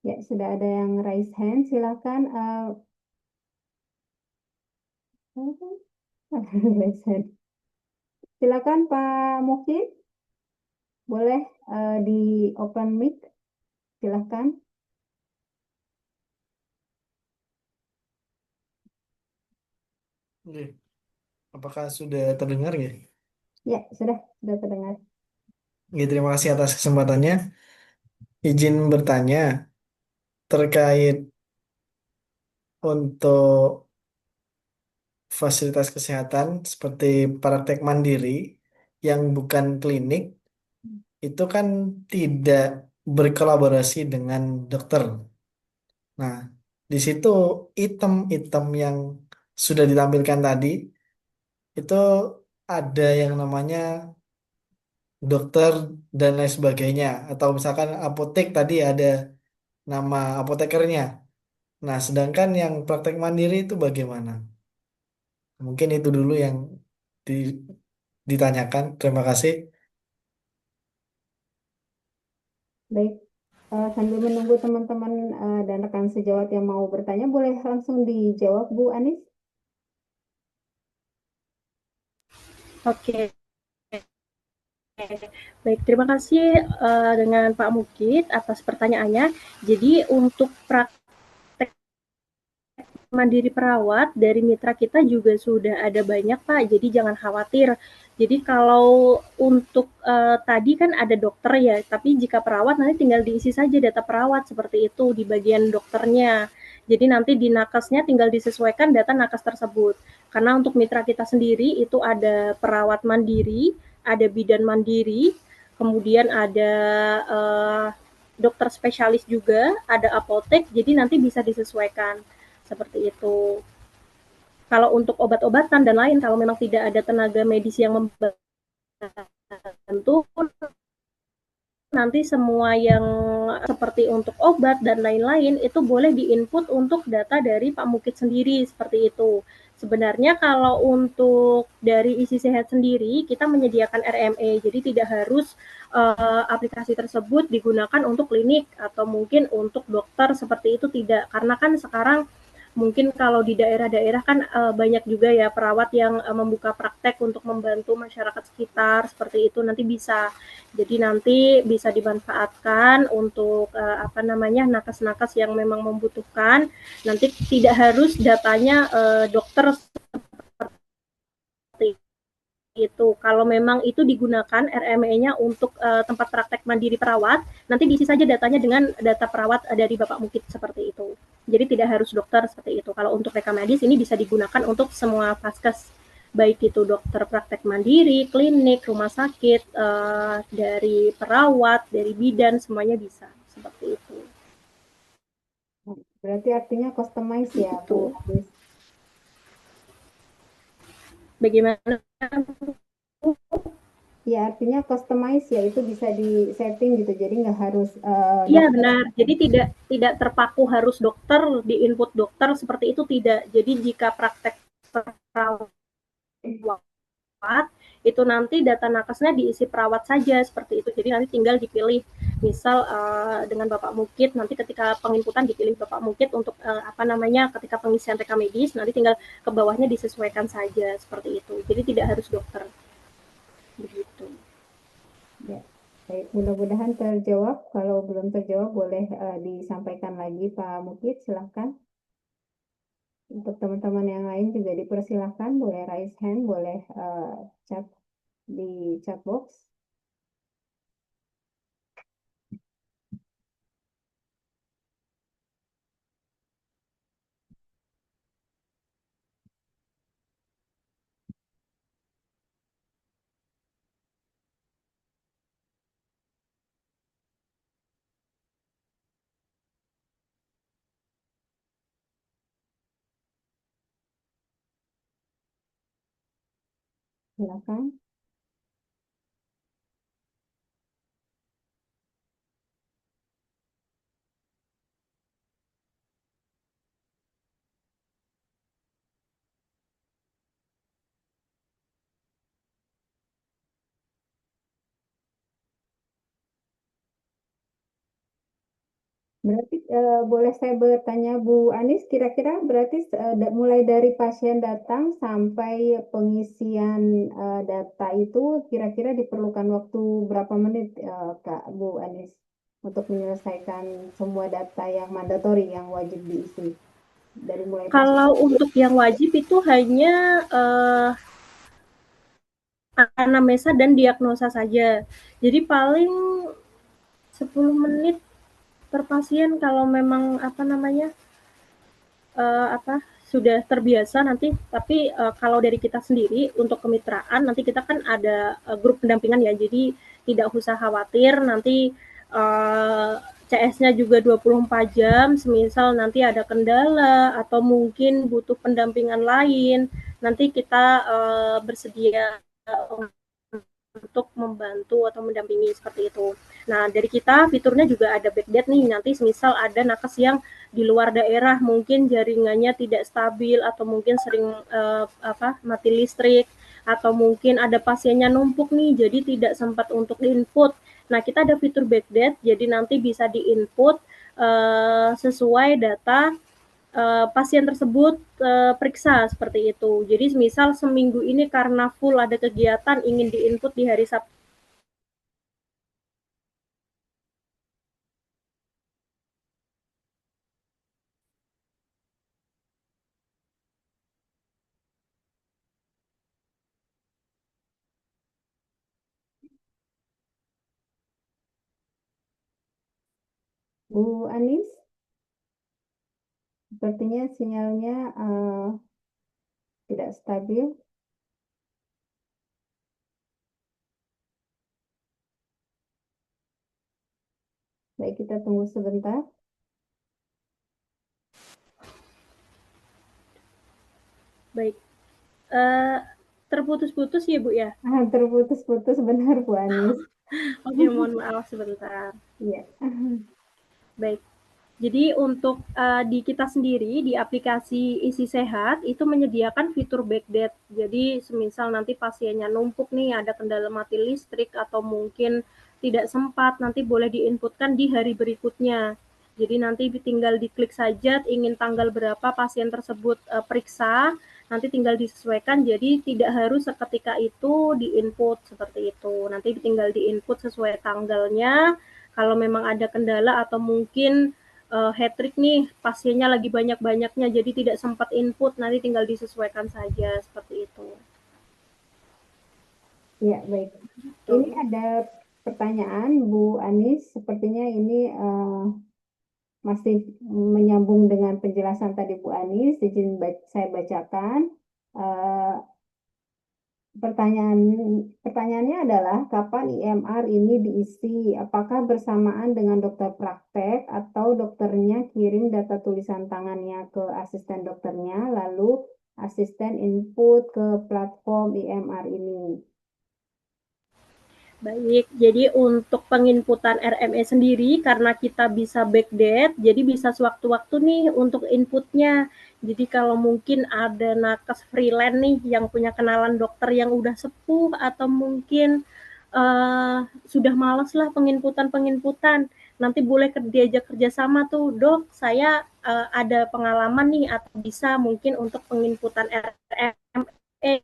Speaker 1: Ya, sudah ada yang raise hand. Silakan. Raise hand. Silakan Pak Mukid, boleh di open mic. Silakan.
Speaker 4: Oke. Apakah sudah terdengar ya?
Speaker 1: Ya, sudah terdengar.
Speaker 4: Oke, terima kasih atas kesempatannya. Izin bertanya terkait untuk fasilitas kesehatan seperti praktek mandiri yang bukan klinik itu kan tidak berkolaborasi dengan dokter. Nah, di situ item-item yang sudah ditampilkan tadi itu ada yang namanya dokter dan lain sebagainya. Atau misalkan apotek tadi ada nama apotekernya. Nah, sedangkan yang praktek mandiri itu bagaimana? Mungkin itu dulu yang di- ditanyakan. Terima kasih.
Speaker 1: Baik, sambil menunggu teman-teman dan rekan sejawat yang mau bertanya, boleh langsung dijawab, Bu Anis?
Speaker 2: Oke, baik. Terima kasih dengan Pak Mukid atas pertanyaannya. Jadi untuk praktek mandiri perawat dari mitra kita juga sudah ada banyak Pak, jadi jangan khawatir. Jadi kalau untuk tadi kan ada dokter ya, tapi jika perawat nanti tinggal diisi saja data perawat seperti itu di bagian dokternya. Jadi nanti di nakesnya tinggal disesuaikan data nakes tersebut. Karena untuk mitra kita sendiri itu ada perawat mandiri, ada bidan mandiri, kemudian ada dokter spesialis juga, ada apotek, jadi nanti bisa disesuaikan seperti itu. Kalau untuk obat-obatan dan lain, kalau memang tidak ada tenaga medis yang membantu, nanti semua yang seperti untuk obat dan lain-lain itu boleh diinput untuk data dari Pak Mukid sendiri seperti itu. Sebenarnya kalau untuk dari isi sehat sendiri kita menyediakan RME, jadi tidak harus aplikasi tersebut digunakan untuk klinik atau mungkin untuk dokter seperti itu tidak, karena kan sekarang mungkin kalau di daerah-daerah kan banyak juga ya perawat yang membuka praktek untuk membantu masyarakat sekitar seperti itu, nanti bisa, jadi nanti bisa dimanfaatkan untuk apa namanya nakes-nakes yang memang membutuhkan, nanti tidak harus datanya dokter seperti itu. Kalau memang itu digunakan RME-nya untuk tempat praktek mandiri perawat, nanti diisi saja datanya dengan data perawat dari Bapak Mukid seperti itu. Jadi tidak harus dokter seperti itu. Kalau untuk rekam medis ini bisa digunakan untuk semua vaskes, baik itu dokter praktek mandiri, klinik, rumah sakit, dari perawat, dari bidan, semuanya bisa seperti itu.
Speaker 1: Berarti artinya customize ya, Bu
Speaker 2: Itu.
Speaker 1: Anis?
Speaker 2: Bagaimana?
Speaker 1: Ya, artinya customize ya, itu bisa di setting gitu. Jadi nggak harus
Speaker 2: Iya
Speaker 1: dokter.
Speaker 2: benar. Jadi tidak terpaku harus dokter, di input dokter seperti itu tidak. Jadi jika praktek perawat itu nanti data nakesnya diisi perawat saja seperti itu. Jadi nanti tinggal dipilih. Misal dengan Bapak Mukid nanti ketika penginputan dipilih Bapak Mukid untuk apa namanya ketika pengisian rekam medis nanti tinggal ke bawahnya disesuaikan saja seperti itu. Jadi tidak harus dokter. Begitu.
Speaker 1: Ya, baik. Mudah-mudahan terjawab. Kalau belum terjawab, boleh disampaikan lagi, Pak Mukid. Silahkan. Untuk teman-teman yang lain juga dipersilahkan, boleh raise hand, boleh chat di chat box. Silakan. Berarti boleh saya bertanya Bu Anis, kira-kira berarti mulai dari pasien datang sampai pengisian data itu kira-kira diperlukan waktu berapa menit Kak Bu Anis untuk menyelesaikan semua data yang mandatori yang wajib diisi dari mulai pasien.
Speaker 2: Kalau untuk yang wajib itu hanya anamnesa dan diagnosa saja. Jadi paling 10 menit per pasien kalau memang apa namanya sudah terbiasa nanti. Tapi kalau dari kita sendiri untuk kemitraan nanti kita kan ada grup pendampingan ya, jadi tidak usah khawatir nanti CS-nya juga 24 jam, semisal nanti ada kendala atau mungkin butuh pendampingan lain, nanti kita bersedia untuk membantu atau mendampingi seperti itu. Nah, dari kita fiturnya juga ada backdate nih, nanti semisal ada nakes yang di luar daerah mungkin jaringannya tidak stabil atau mungkin sering mati listrik atau mungkin ada pasiennya numpuk nih jadi tidak sempat untuk input. Nah, kita ada fitur backdate jadi nanti bisa diinput sesuai data pasien tersebut periksa seperti itu. Jadi misal seminggu ini karena full ada kegiatan ingin diinput di hari Sabtu.
Speaker 1: Bu Anis, sepertinya sinyalnya tidak stabil. Baik, kita tunggu sebentar.
Speaker 2: Baik. Terputus-putus ya Bu ya?
Speaker 1: Terputus-putus benar Bu Anis.
Speaker 2: Oke, mohon maaf sebentar.
Speaker 1: Iya.
Speaker 2: Baik. Jadi untuk di kita sendiri di aplikasi Isi Sehat itu menyediakan fitur backdate. Jadi semisal nanti pasiennya numpuk nih ada kendala mati listrik atau mungkin tidak sempat nanti boleh diinputkan di hari berikutnya. Jadi nanti tinggal diklik saja ingin tanggal berapa pasien tersebut periksa, nanti tinggal disesuaikan jadi tidak harus seketika itu diinput seperti itu. Nanti tinggal diinput sesuai tanggalnya. Kalau memang ada kendala atau mungkin hat-trick nih pasiennya lagi banyak-banyaknya jadi tidak sempat input nanti tinggal disesuaikan saja seperti itu.
Speaker 1: Ya, baik. Ini ada pertanyaan Bu Anis, sepertinya ini masih menyambung dengan penjelasan tadi Bu Anis, izin saya bacakan. Pertanyaannya adalah kapan IMR ini diisi? Apakah bersamaan dengan dokter praktek atau dokternya kirim data tulisan tangannya ke asisten dokternya, lalu asisten input ke platform IMR ini?
Speaker 2: Baik, jadi untuk penginputan RME sendiri karena kita bisa backdate, jadi bisa sewaktu-waktu nih untuk inputnya. Jadi kalau mungkin ada nakes freelance nih yang punya kenalan dokter yang udah sepuh atau mungkin sudah males lah penginputan, nanti boleh diajak kerjasama tuh, dok saya ada pengalaman nih atau bisa mungkin untuk penginputan RME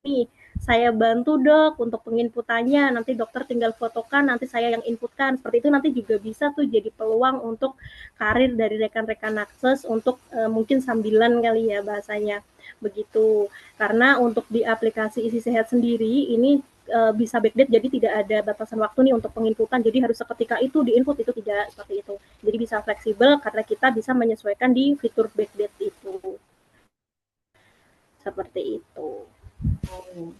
Speaker 2: nih, saya bantu dok untuk penginputannya, nanti dokter tinggal fotokan, nanti saya yang inputkan, seperti itu nanti juga bisa tuh jadi peluang untuk karir dari rekan-rekan nakes untuk mungkin sambilan kali ya bahasanya, begitu. Karena untuk di aplikasi Isi Sehat sendiri ini bisa backdate, jadi tidak ada batasan waktu nih untuk penginputan, jadi harus seketika itu diinput, itu tidak seperti itu. Jadi bisa fleksibel karena kita bisa menyesuaikan di fitur backdate itu. Seperti itu.
Speaker 1: Oh,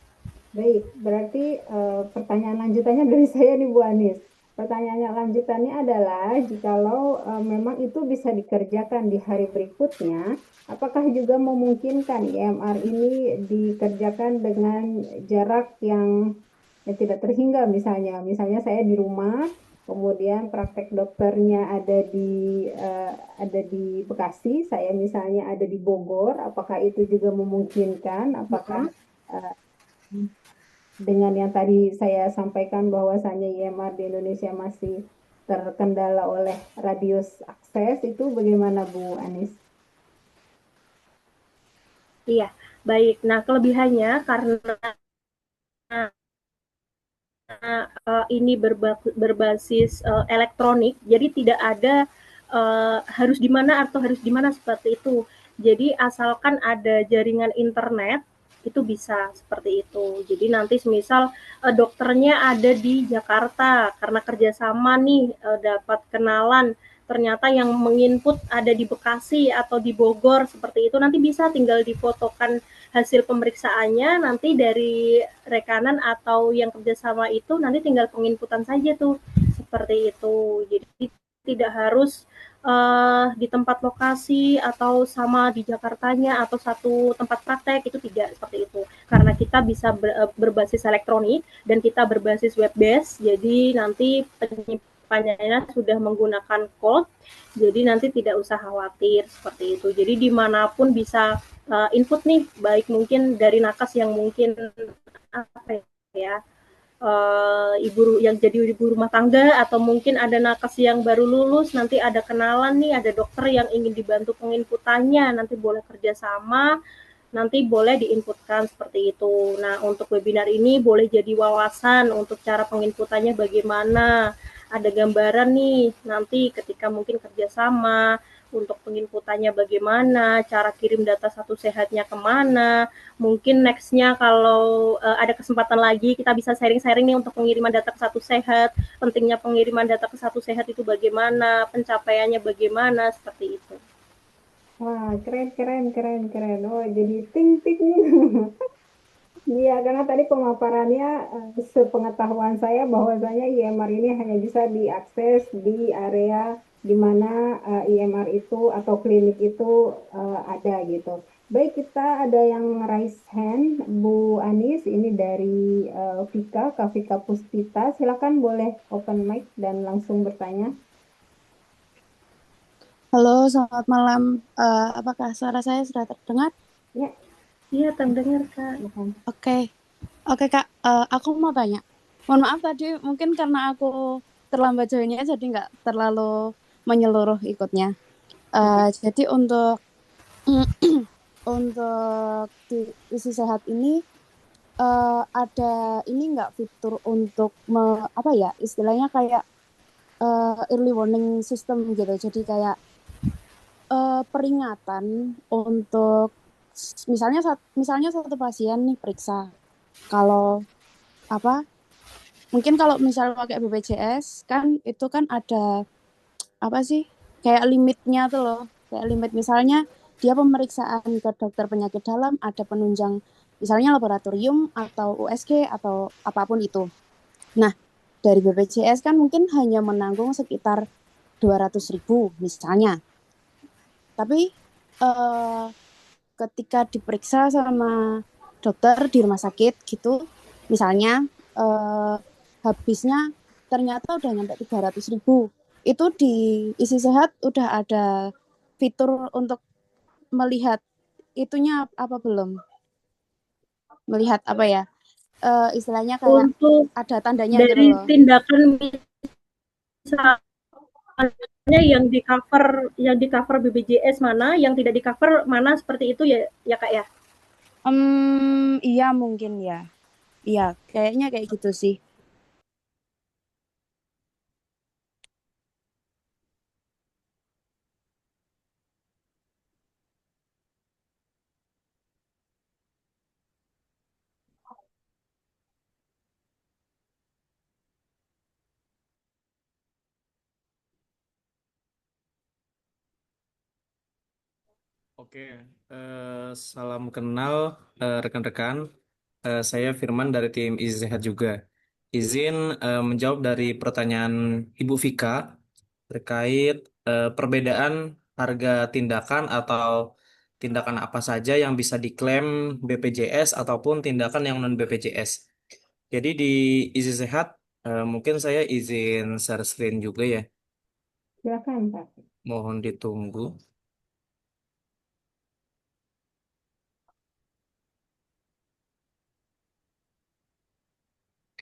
Speaker 1: baik, berarti pertanyaan lanjutannya dari saya nih Bu Anis. Pertanyaan lanjutannya adalah, jikalau memang itu bisa dikerjakan di hari berikutnya, apakah juga memungkinkan IMR ini dikerjakan dengan jarak yang tidak terhingga misalnya? Misalnya saya di rumah, kemudian praktek dokternya ada di Bekasi, saya misalnya ada di Bogor, apakah itu juga memungkinkan? Apakah uh, dengan yang tadi saya sampaikan bahwasannya IMR di Indonesia masih terkendala oleh radius akses itu bagaimana Bu Anis?
Speaker 2: Iya, baik. Nah, kelebihannya karena ini berbasis elektronik, jadi tidak ada harus di mana atau harus di mana seperti itu. Jadi asalkan ada jaringan internet itu bisa seperti itu. Jadi nanti semisal dokternya ada di Jakarta karena kerjasama nih dapat kenalan ternyata yang menginput ada di Bekasi atau di Bogor seperti itu nanti bisa tinggal difotokan hasil pemeriksaannya nanti dari rekanan atau yang kerjasama itu nanti tinggal penginputan saja tuh seperti itu. Jadi tidak harus di tempat lokasi atau sama di Jakartanya atau satu tempat praktek itu tidak seperti itu karena kita bisa berbasis elektronik dan kita berbasis web based jadi nanti penyimpanannya sudah menggunakan code jadi nanti tidak usah khawatir seperti itu jadi dimanapun bisa input nih baik mungkin dari nakes yang mungkin apa ya ibu yang jadi ibu rumah tangga atau mungkin ada nakes yang baru lulus nanti ada kenalan nih ada dokter yang ingin dibantu penginputannya nanti boleh kerjasama nanti boleh diinputkan seperti itu. Nah, untuk webinar ini boleh jadi wawasan untuk cara penginputannya bagaimana. Ada gambaran nih, nanti ketika mungkin kerjasama, untuk penginputannya bagaimana, cara kirim data satu sehatnya kemana, mungkin nextnya kalau ada kesempatan lagi kita bisa sharing-sharing nih untuk pengiriman data ke satu sehat, pentingnya pengiriman data ke satu sehat itu bagaimana, pencapaiannya bagaimana, seperti itu.
Speaker 1: Wah, keren, keren, keren, keren. Oh, jadi ting ting. Iya, karena tadi pemaparannya sepengetahuan saya bahwasanya IMR ini hanya bisa diakses di area di mana IMR itu atau klinik itu ada gitu. Baik, kita ada yang raise hand, Bu Anis, ini dari Vika, Kak Vika Puspita. Silakan boleh open mic dan langsung bertanya.
Speaker 5: Halo, selamat malam. Apakah suara saya sudah terdengar?
Speaker 1: Ya,
Speaker 2: Iya, terdengar Kak.
Speaker 1: silakan.
Speaker 5: Oke, oke Kak. Aku mau tanya. Mohon maaf tadi mungkin karena aku terlambat joinnya jadi nggak terlalu menyeluruh ikutnya.
Speaker 1: Oke.
Speaker 5: Jadi untuk untuk di isi sehat ini ada ini nggak fitur untuk apa ya istilahnya kayak early warning system gitu. Jadi kayak peringatan untuk misalnya satu pasien nih periksa kalau apa mungkin kalau misalnya pakai BPJS kan itu kan ada apa sih kayak limitnya tuh loh kayak limit misalnya dia pemeriksaan ke dokter penyakit dalam ada penunjang misalnya laboratorium atau USG atau apapun itu. Nah dari BPJS kan mungkin hanya menanggung sekitar 200.000 misalnya tapi eh, ketika diperiksa sama dokter di rumah sakit gitu, misalnya eh, habisnya ternyata udah nyampe 300.000. Itu di isi sehat udah ada fitur untuk melihat itunya apa belum? Melihat apa ya? Istilahnya kayak
Speaker 2: Untuk
Speaker 5: ada tandanya gitu
Speaker 2: dari
Speaker 5: loh.
Speaker 2: tindakan misalnya yang di cover BPJS mana, yang tidak di cover mana seperti itu ya, ya Kak ya.
Speaker 5: Iya mungkin ya. Iya, kayaknya kayak gitu sih.
Speaker 4: Oke, salam kenal rekan-rekan. Saya Firman dari tim Izin Sehat juga. Izin menjawab dari pertanyaan Ibu Vika terkait perbedaan harga tindakan atau tindakan apa saja yang bisa diklaim BPJS ataupun tindakan yang non BPJS. Jadi di Izin Sehat mungkin saya izin share screen juga ya.
Speaker 1: Silakan, Pak.
Speaker 4: Mohon ditunggu.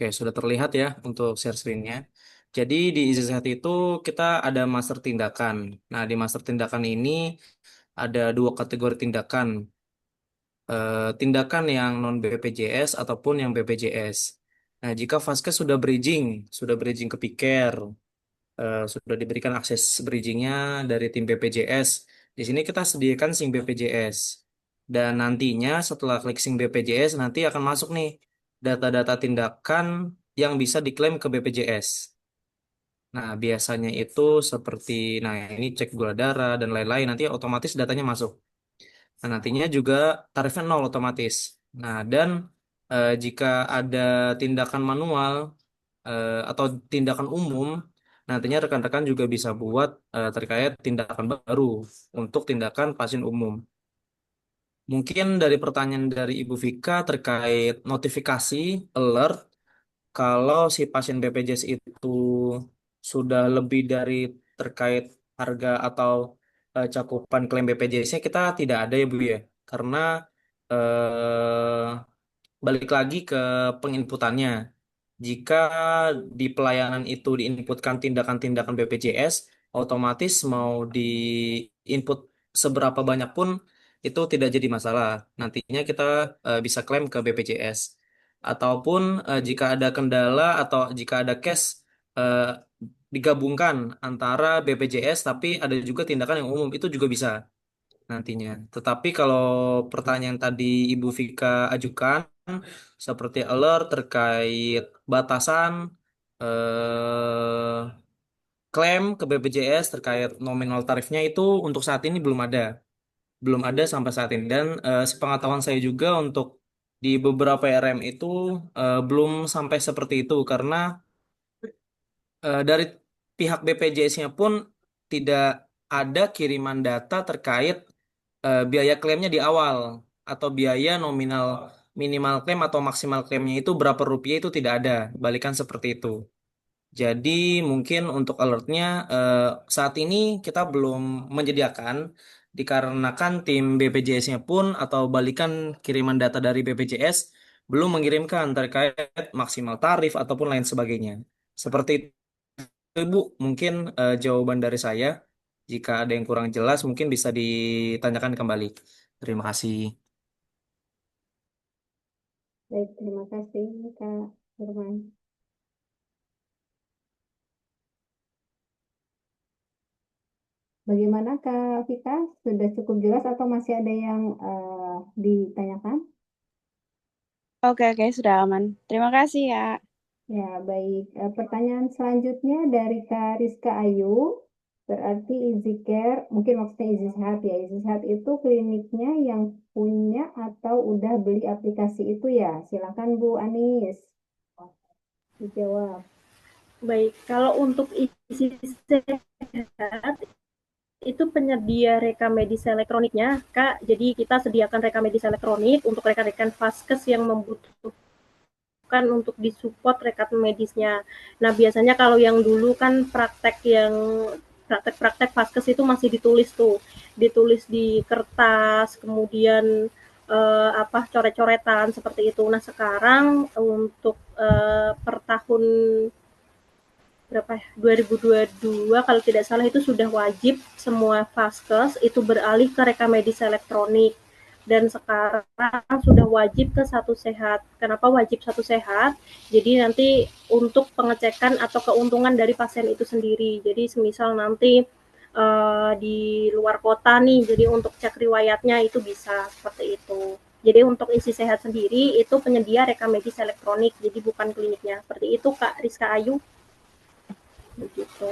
Speaker 4: Oke, sudah terlihat ya untuk share screen-nya. Jadi di izin sehat itu kita ada master tindakan. Nah, di master tindakan ini ada dua kategori tindakan. Tindakan yang non BPJS ataupun yang BPJS. Nah, jika vaskes sudah bridging ke Piker, sudah diberikan akses bridgingnya dari tim BPJS. Di sini kita sediakan SIM BPJS. Dan nantinya setelah klik SIM BPJS, nanti akan masuk nih data-data tindakan yang bisa diklaim ke BPJS. Nah, biasanya itu seperti, nah ini cek gula darah dan lain-lain, nanti otomatis datanya masuk. Nah, nantinya juga tarifnya nol otomatis. Nah, dan jika ada tindakan manual atau tindakan umum, nantinya rekan-rekan juga bisa buat terkait tindakan baru untuk tindakan pasien umum. Mungkin dari pertanyaan dari Ibu Vika terkait notifikasi, alert, kalau si pasien BPJS itu sudah lebih dari terkait harga atau cakupan klaim BPJS-nya, kita tidak ada ya Bu ya. Karena eh, balik lagi ke penginputannya. Jika di pelayanan itu diinputkan tindakan-tindakan BPJS, otomatis mau diinput seberapa banyak pun itu tidak jadi masalah. Nantinya kita bisa klaim ke BPJS. Ataupun jika ada kendala atau jika ada case eh, digabungkan antara BPJS tapi ada juga tindakan yang umum, itu juga bisa nantinya. Tetapi kalau pertanyaan tadi Ibu Vika ajukan seperti alert terkait batasan eh, klaim ke BPJS terkait nominal tarifnya itu untuk saat ini belum ada. Belum ada sampai saat ini. Dan sepengetahuan saya juga untuk di beberapa RM itu belum sampai seperti itu karena dari pihak BPJS-nya pun tidak ada kiriman data terkait biaya klaimnya di awal atau biaya nominal minimal klaim atau maksimal klaimnya itu berapa rupiah itu tidak ada, balikan seperti itu. Jadi mungkin untuk alertnya saat ini kita belum menyediakan dikarenakan tim BPJS-nya pun atau balikan kiriman data dari BPJS belum mengirimkan terkait maksimal tarif ataupun lain sebagainya. Seperti itu Ibu, mungkin jawaban dari saya. Jika ada yang kurang jelas mungkin bisa ditanyakan kembali. Terima kasih.
Speaker 1: Baik, terima kasih Kak Firman. Bagaimana Kak Vika? Sudah cukup jelas atau masih ada yang ditanyakan?
Speaker 5: Oke, oke, sudah aman. Terima kasih ya.
Speaker 1: Ya, baik. Pertanyaan selanjutnya dari Kak Rizka Ayu. Berarti Easy Care, mungkin maksudnya Easy Sehat ya. Easy Sehat itu kliniknya yang punya atau udah beli aplikasi itu ya. Silakan Bu Anis dijawab.
Speaker 2: Baik, kalau untuk isi sehat itu penyedia rekam medis elektroniknya, Kak. Jadi kita sediakan rekam medis elektronik untuk rekan-rekan vaskes yang membutuhkan untuk disupport rekam medisnya. Nah, biasanya kalau yang dulu kan praktek vaskes itu masih ditulis di kertas, kemudian coret-coretan seperti itu. Nah, sekarang untuk per tahun berapa ya, 2022 kalau tidak salah itu sudah wajib semua vaskes itu beralih ke rekam medis elektronik dan sekarang sudah wajib ke Satu Sehat. Kenapa wajib Satu Sehat? Jadi nanti untuk pengecekan atau keuntungan dari pasien itu sendiri. Jadi semisal nanti di luar kota nih, jadi untuk cek riwayatnya itu bisa seperti itu. Jadi untuk isi sehat sendiri itu penyedia rekam medis elektronik, jadi bukan kliniknya. Seperti itu Kak Rizka Ayu. Begitu.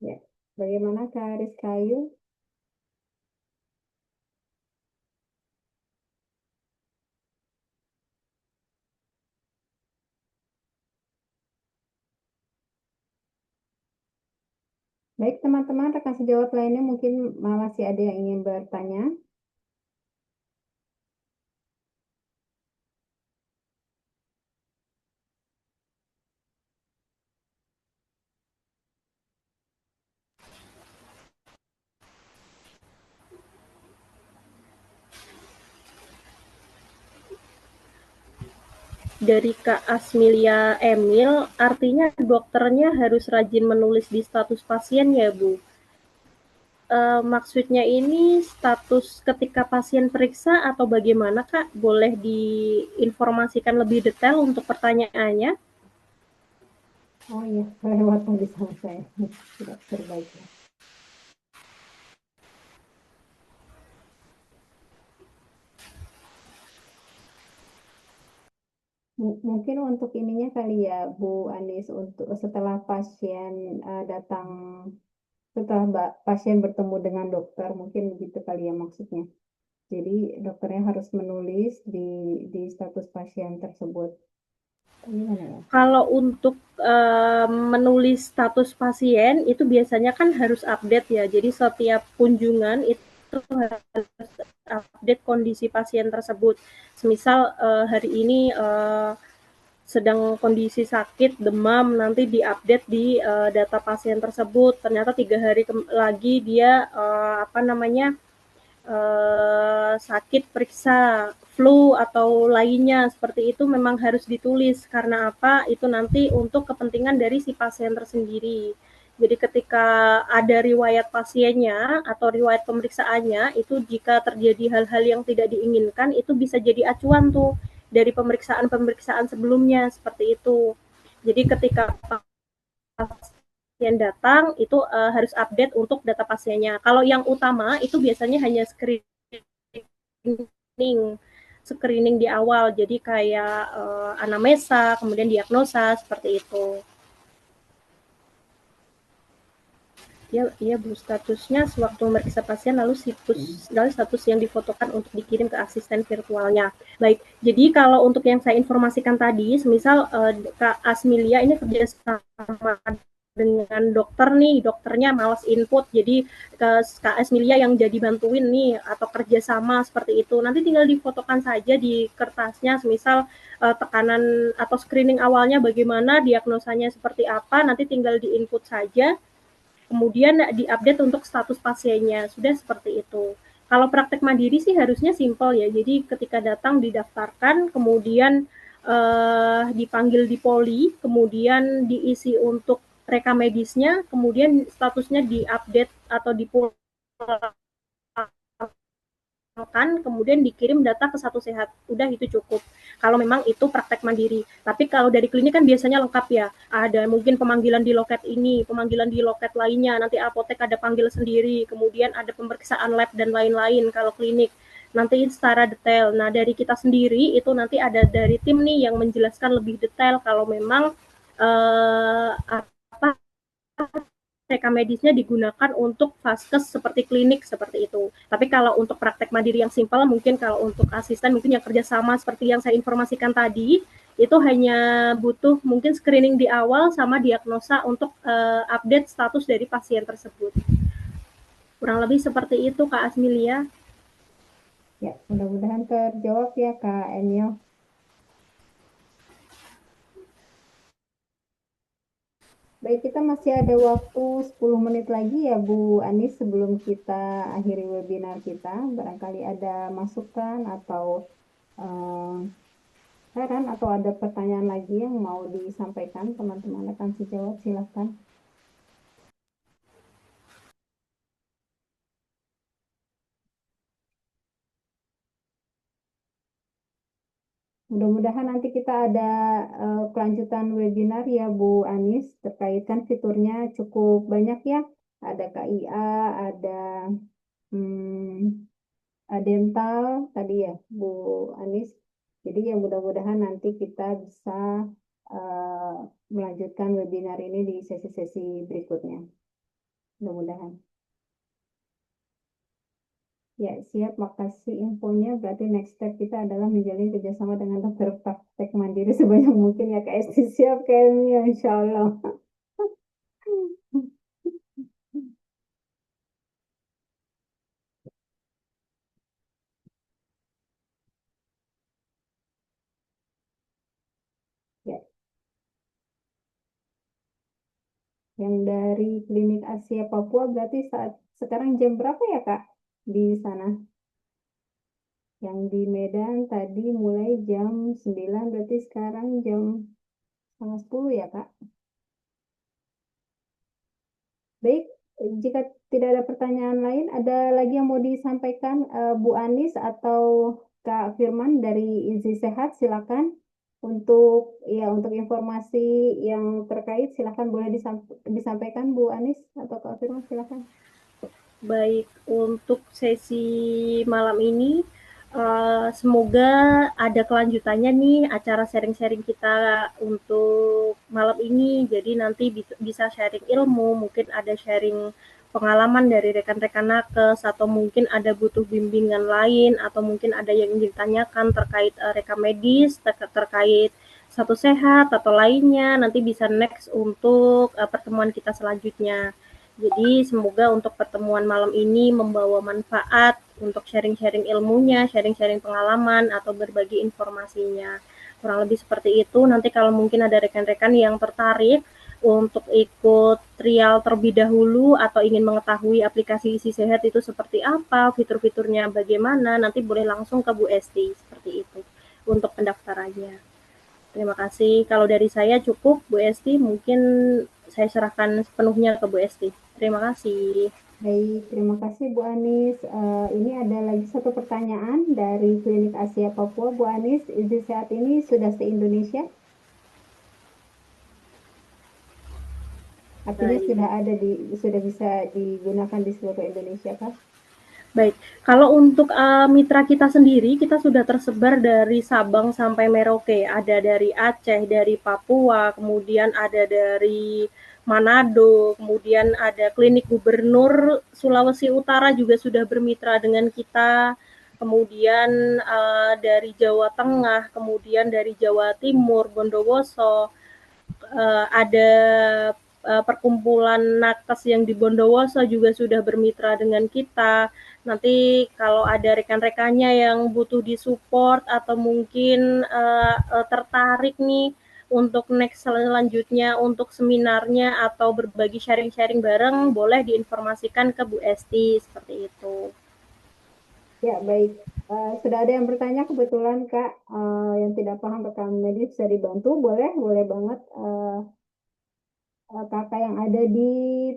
Speaker 1: Ya, bagaimana Kak Rizka Ayu? Baik teman-teman, rekan sejawat lainnya mungkin masih ada yang ingin bertanya.
Speaker 2: dari Kak Asmilia Emil, artinya dokternya harus rajin menulis di status pasien ya, Bu? Maksudnya ini status ketika pasien periksa atau bagaimana, Kak? Boleh diinformasikan lebih detail untuk pertanyaannya?
Speaker 1: Oh iya, kelewat tadi sama saya. Tidak terbaca. Mungkin untuk ininya kali ya, Bu Anis, untuk setelah pasien datang, setelah pasien bertemu dengan dokter, mungkin begitu kali ya maksudnya. Jadi dokternya harus menulis di status pasien tersebut. Gimana ya?
Speaker 2: Kalau untuk menulis status pasien itu biasanya kan harus update ya. Jadi setiap kunjungan itu harus update kondisi pasien tersebut. Semisal hari ini sedang kondisi sakit, demam, nanti diupdate di data pasien tersebut. Ternyata 3 hari lagi dia apa namanya sakit, periksa flu atau lainnya seperti itu memang harus ditulis. Karena apa? Itu nanti untuk kepentingan dari si pasien tersendiri. Jadi ketika ada riwayat pasiennya atau riwayat pemeriksaannya, itu jika terjadi hal-hal yang tidak diinginkan, itu bisa jadi acuan tuh dari pemeriksaan-pemeriksaan sebelumnya seperti itu. Jadi ketika pasien datang itu harus update untuk data pasiennya. Kalau yang utama itu biasanya hanya screening di awal, jadi kayak anamnesa, kemudian diagnosa seperti itu. Ya Bu, statusnya sewaktu memeriksa pasien lalu status yang difotokan untuk dikirim ke asisten virtualnya. Baik, jadi kalau untuk yang saya informasikan tadi, semisal Kak Asmilia ini kerja sama dengan dokter nih, dokternya malas input, jadi Kak Asmilia yang jadi bantuin nih atau kerjasama seperti itu. Nanti tinggal difotokan saja di kertasnya, semisal tekanan atau screening awalnya bagaimana, diagnosanya seperti apa, nanti tinggal diinput saja kemudian diupdate untuk status pasiennya. Sudah seperti itu. Kalau praktek mandiri sih harusnya simpel ya. Jadi ketika datang didaftarkan, kemudian dipanggil di poli, kemudian diisi untuk rekam medisnya, kemudian statusnya diupdate atau dipulang kemudian dikirim data ke Satu Sehat. Udah itu cukup. Kalau memang itu praktek mandiri. Tapi kalau dari klinik kan biasanya lengkap ya. Ada mungkin pemanggilan di loket ini, pemanggilan di loket lainnya, nanti apotek ada panggil sendiri, kemudian ada pemeriksaan lab dan lain-lain kalau klinik. Nanti secara detail. Nah, dari kita sendiri itu nanti ada dari tim nih yang menjelaskan lebih detail kalau memang apa rekam medisnya digunakan untuk vaskes seperti klinik seperti itu. Tapi kalau untuk praktek mandiri yang simpel, mungkin kalau untuk asisten mungkin yang kerjasama seperti yang saya informasikan tadi, itu hanya butuh mungkin screening di awal sama diagnosa untuk update status dari pasien tersebut. Kurang lebih seperti itu Kak Asmilia.
Speaker 1: Ya, mudah-mudahan terjawab ya Kak Emil. Baik, kita masih ada waktu 10 menit lagi ya Bu Anis sebelum kita akhiri webinar kita. Barangkali ada masukan atau saran atau ada pertanyaan lagi yang mau disampaikan teman-teman akan sejawab, silakan. Mudah-mudahan nanti kita ada kelanjutan webinar ya Bu Anis, terkait kan fiturnya cukup banyak ya. Ada KIA, ada dental tadi ya Bu Anis. Jadi ya mudah-mudahan nanti kita bisa melanjutkan webinar ini di sesi-sesi berikutnya. Mudah-mudahan. Ya, siap. Makasih infonya. Berarti next step kita adalah menjalin kerjasama dengan dokter praktek mandiri sebanyak mungkin ya Kak Esti. Siap kayaknya, insya Allah. Ya, yang dari Klinik Asia Papua berarti saat sekarang jam berapa ya Kak di sana? Yang di Medan tadi mulai jam 9, berarti sekarang jam setengah 10 ya, Kak? Baik, jika tidak ada pertanyaan lain, ada lagi yang mau disampaikan Bu Anis atau Kak Firman dari Izi Sehat, silakan. Untuk informasi yang terkait, silakan boleh disampaikan Bu Anis atau Kak Firman, silakan.
Speaker 2: Baik, untuk sesi malam ini, semoga ada kelanjutannya nih acara sharing-sharing kita untuk malam ini. Jadi nanti bisa sharing ilmu, mungkin ada sharing pengalaman dari rekan-rekan nakes, atau mungkin ada butuh bimbingan lain, atau mungkin ada yang ingin ditanyakan terkait rekam medis, terkait satu sehat atau lainnya. Nanti bisa next untuk pertemuan kita selanjutnya. Jadi semoga untuk pertemuan malam ini membawa manfaat untuk sharing-sharing ilmunya, sharing-sharing pengalaman, atau berbagi informasinya. Kurang lebih seperti itu. Nanti kalau mungkin ada rekan-rekan yang tertarik untuk ikut trial terlebih dahulu atau ingin mengetahui aplikasi Isi Sehat itu seperti apa, fitur-fiturnya bagaimana, nanti boleh langsung ke Bu Esti, seperti itu untuk pendaftarannya. Terima kasih. Kalau dari saya cukup, Bu Esti. Mungkin saya serahkan sepenuhnya ke Bu Esti. Terima kasih.
Speaker 1: Baik, terima kasih Bu Anis. Ini ada lagi satu pertanyaan dari Klinik Asia Papua. Bu Anis, Izi Sehat ini sudah se-Indonesia? Artinya
Speaker 2: Baik.
Speaker 1: sudah bisa digunakan di seluruh Indonesia, Kak?
Speaker 2: Baik, kalau untuk mitra kita sendiri, kita sudah tersebar dari Sabang sampai Merauke. Ada dari Aceh, dari Papua, kemudian ada dari Manado, kemudian ada klinik gubernur Sulawesi Utara juga sudah bermitra dengan kita. Kemudian dari Jawa Tengah, kemudian dari Jawa Timur, Bondowoso, ada perkumpulan nakes yang di Bondowoso juga sudah bermitra dengan kita. Nanti kalau ada rekan-rekannya yang butuh disupport atau mungkin tertarik nih untuk next selanjutnya untuk seminarnya atau berbagi sharing-sharing bareng, boleh diinformasikan ke Bu Esti seperti itu.
Speaker 1: Ya, baik. Sudah ada yang bertanya kebetulan, Kak, yang tidak paham rekam medis bisa dibantu, boleh, boleh banget. Kakak yang ada di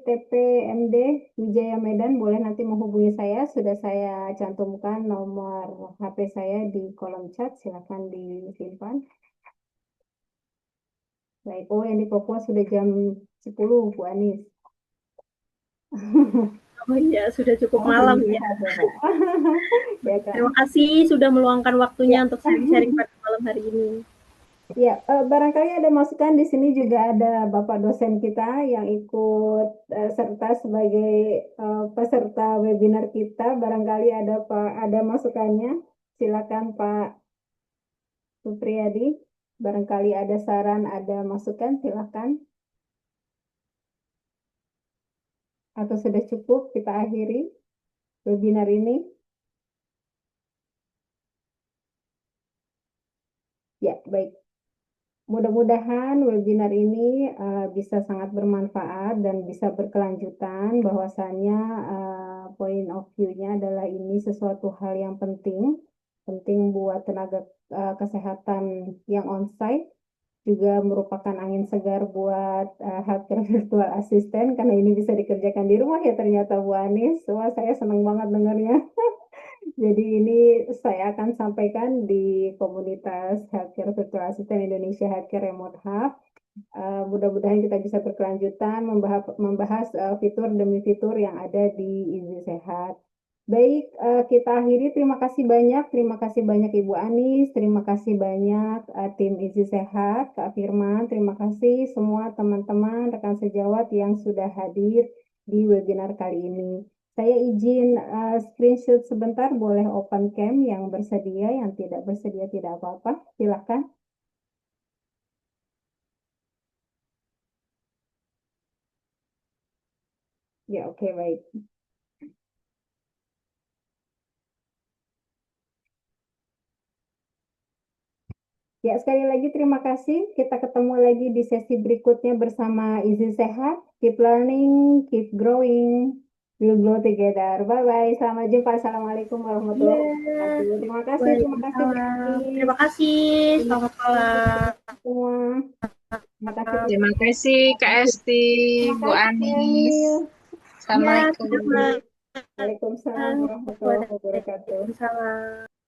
Speaker 1: TPMD Wijaya Medan boleh nanti menghubungi saya. Sudah saya cantumkan nomor HP saya di kolom chat, silakan disimpan. Baik, oh yang di Papua sudah jam 10, Bu Anis.
Speaker 2: Oh iya, sudah cukup
Speaker 1: Oh,
Speaker 2: malam
Speaker 1: ini
Speaker 2: ya.
Speaker 1: ada, Pak. Ya, Kak.
Speaker 2: Terima kasih sudah meluangkan waktunya
Speaker 1: Ya.
Speaker 2: untuk sharing-sharing pada malam hari ini.
Speaker 1: Ya, barangkali ada masukan di sini juga ada Bapak dosen kita yang ikut serta sebagai peserta webinar kita. Barangkali ada masukannya. Silakan Pak Supriyadi. Barangkali ada saran, ada masukan, silakan. Atau sudah cukup kita akhiri webinar ini. Ya, baik. Mudah-mudahan webinar ini bisa sangat bermanfaat dan bisa berkelanjutan bahwasannya point of view-nya adalah ini sesuatu hal yang penting, penting buat tenaga kesehatan yang onsite, juga merupakan angin segar buat healthcare virtual assistant karena ini bisa dikerjakan di rumah ya ternyata Bu Anis. Wah, saya senang banget dengarnya. Jadi ini saya akan sampaikan di komunitas Healthcare Virtual Assistant Indonesia Healthcare Remote Hub. Mudah-mudahan kita bisa berkelanjutan membahas fitur demi fitur yang ada di Izi Sehat. Baik, kita akhiri. Terima kasih banyak Ibu Anis, terima kasih banyak tim Izi Sehat, Kak Firman, terima kasih semua teman-teman rekan sejawat yang sudah hadir di webinar kali ini. Saya izin screenshot sebentar, boleh open cam yang bersedia, yang tidak bersedia tidak apa-apa. Silakan. Ya, oke, baik. Ya, sekali lagi terima kasih. Kita ketemu lagi di sesi berikutnya bersama Izi Sehat. Keep learning, keep growing. We'll grow together. Bye-bye. Selamat jumpa. Assalamualaikum warahmatullahi wabarakatuh. Terima kasih Bu
Speaker 2: Waalaikumsalam.
Speaker 1: Andi.
Speaker 2: Terima kasih.
Speaker 1: Terima
Speaker 2: Selamat
Speaker 1: kasih
Speaker 2: malam.
Speaker 1: semua. Terima kasih Bu.
Speaker 6: Terima kasih Kak Esti,
Speaker 1: Terima
Speaker 6: Bu
Speaker 1: kasih
Speaker 6: Anis.
Speaker 1: Emil.
Speaker 2: Ya,
Speaker 6: Assalamualaikum.
Speaker 2: sama-sama.
Speaker 1: Waalaikumsalam warahmatullahi wabarakatuh.
Speaker 2: Waalaikumsalam.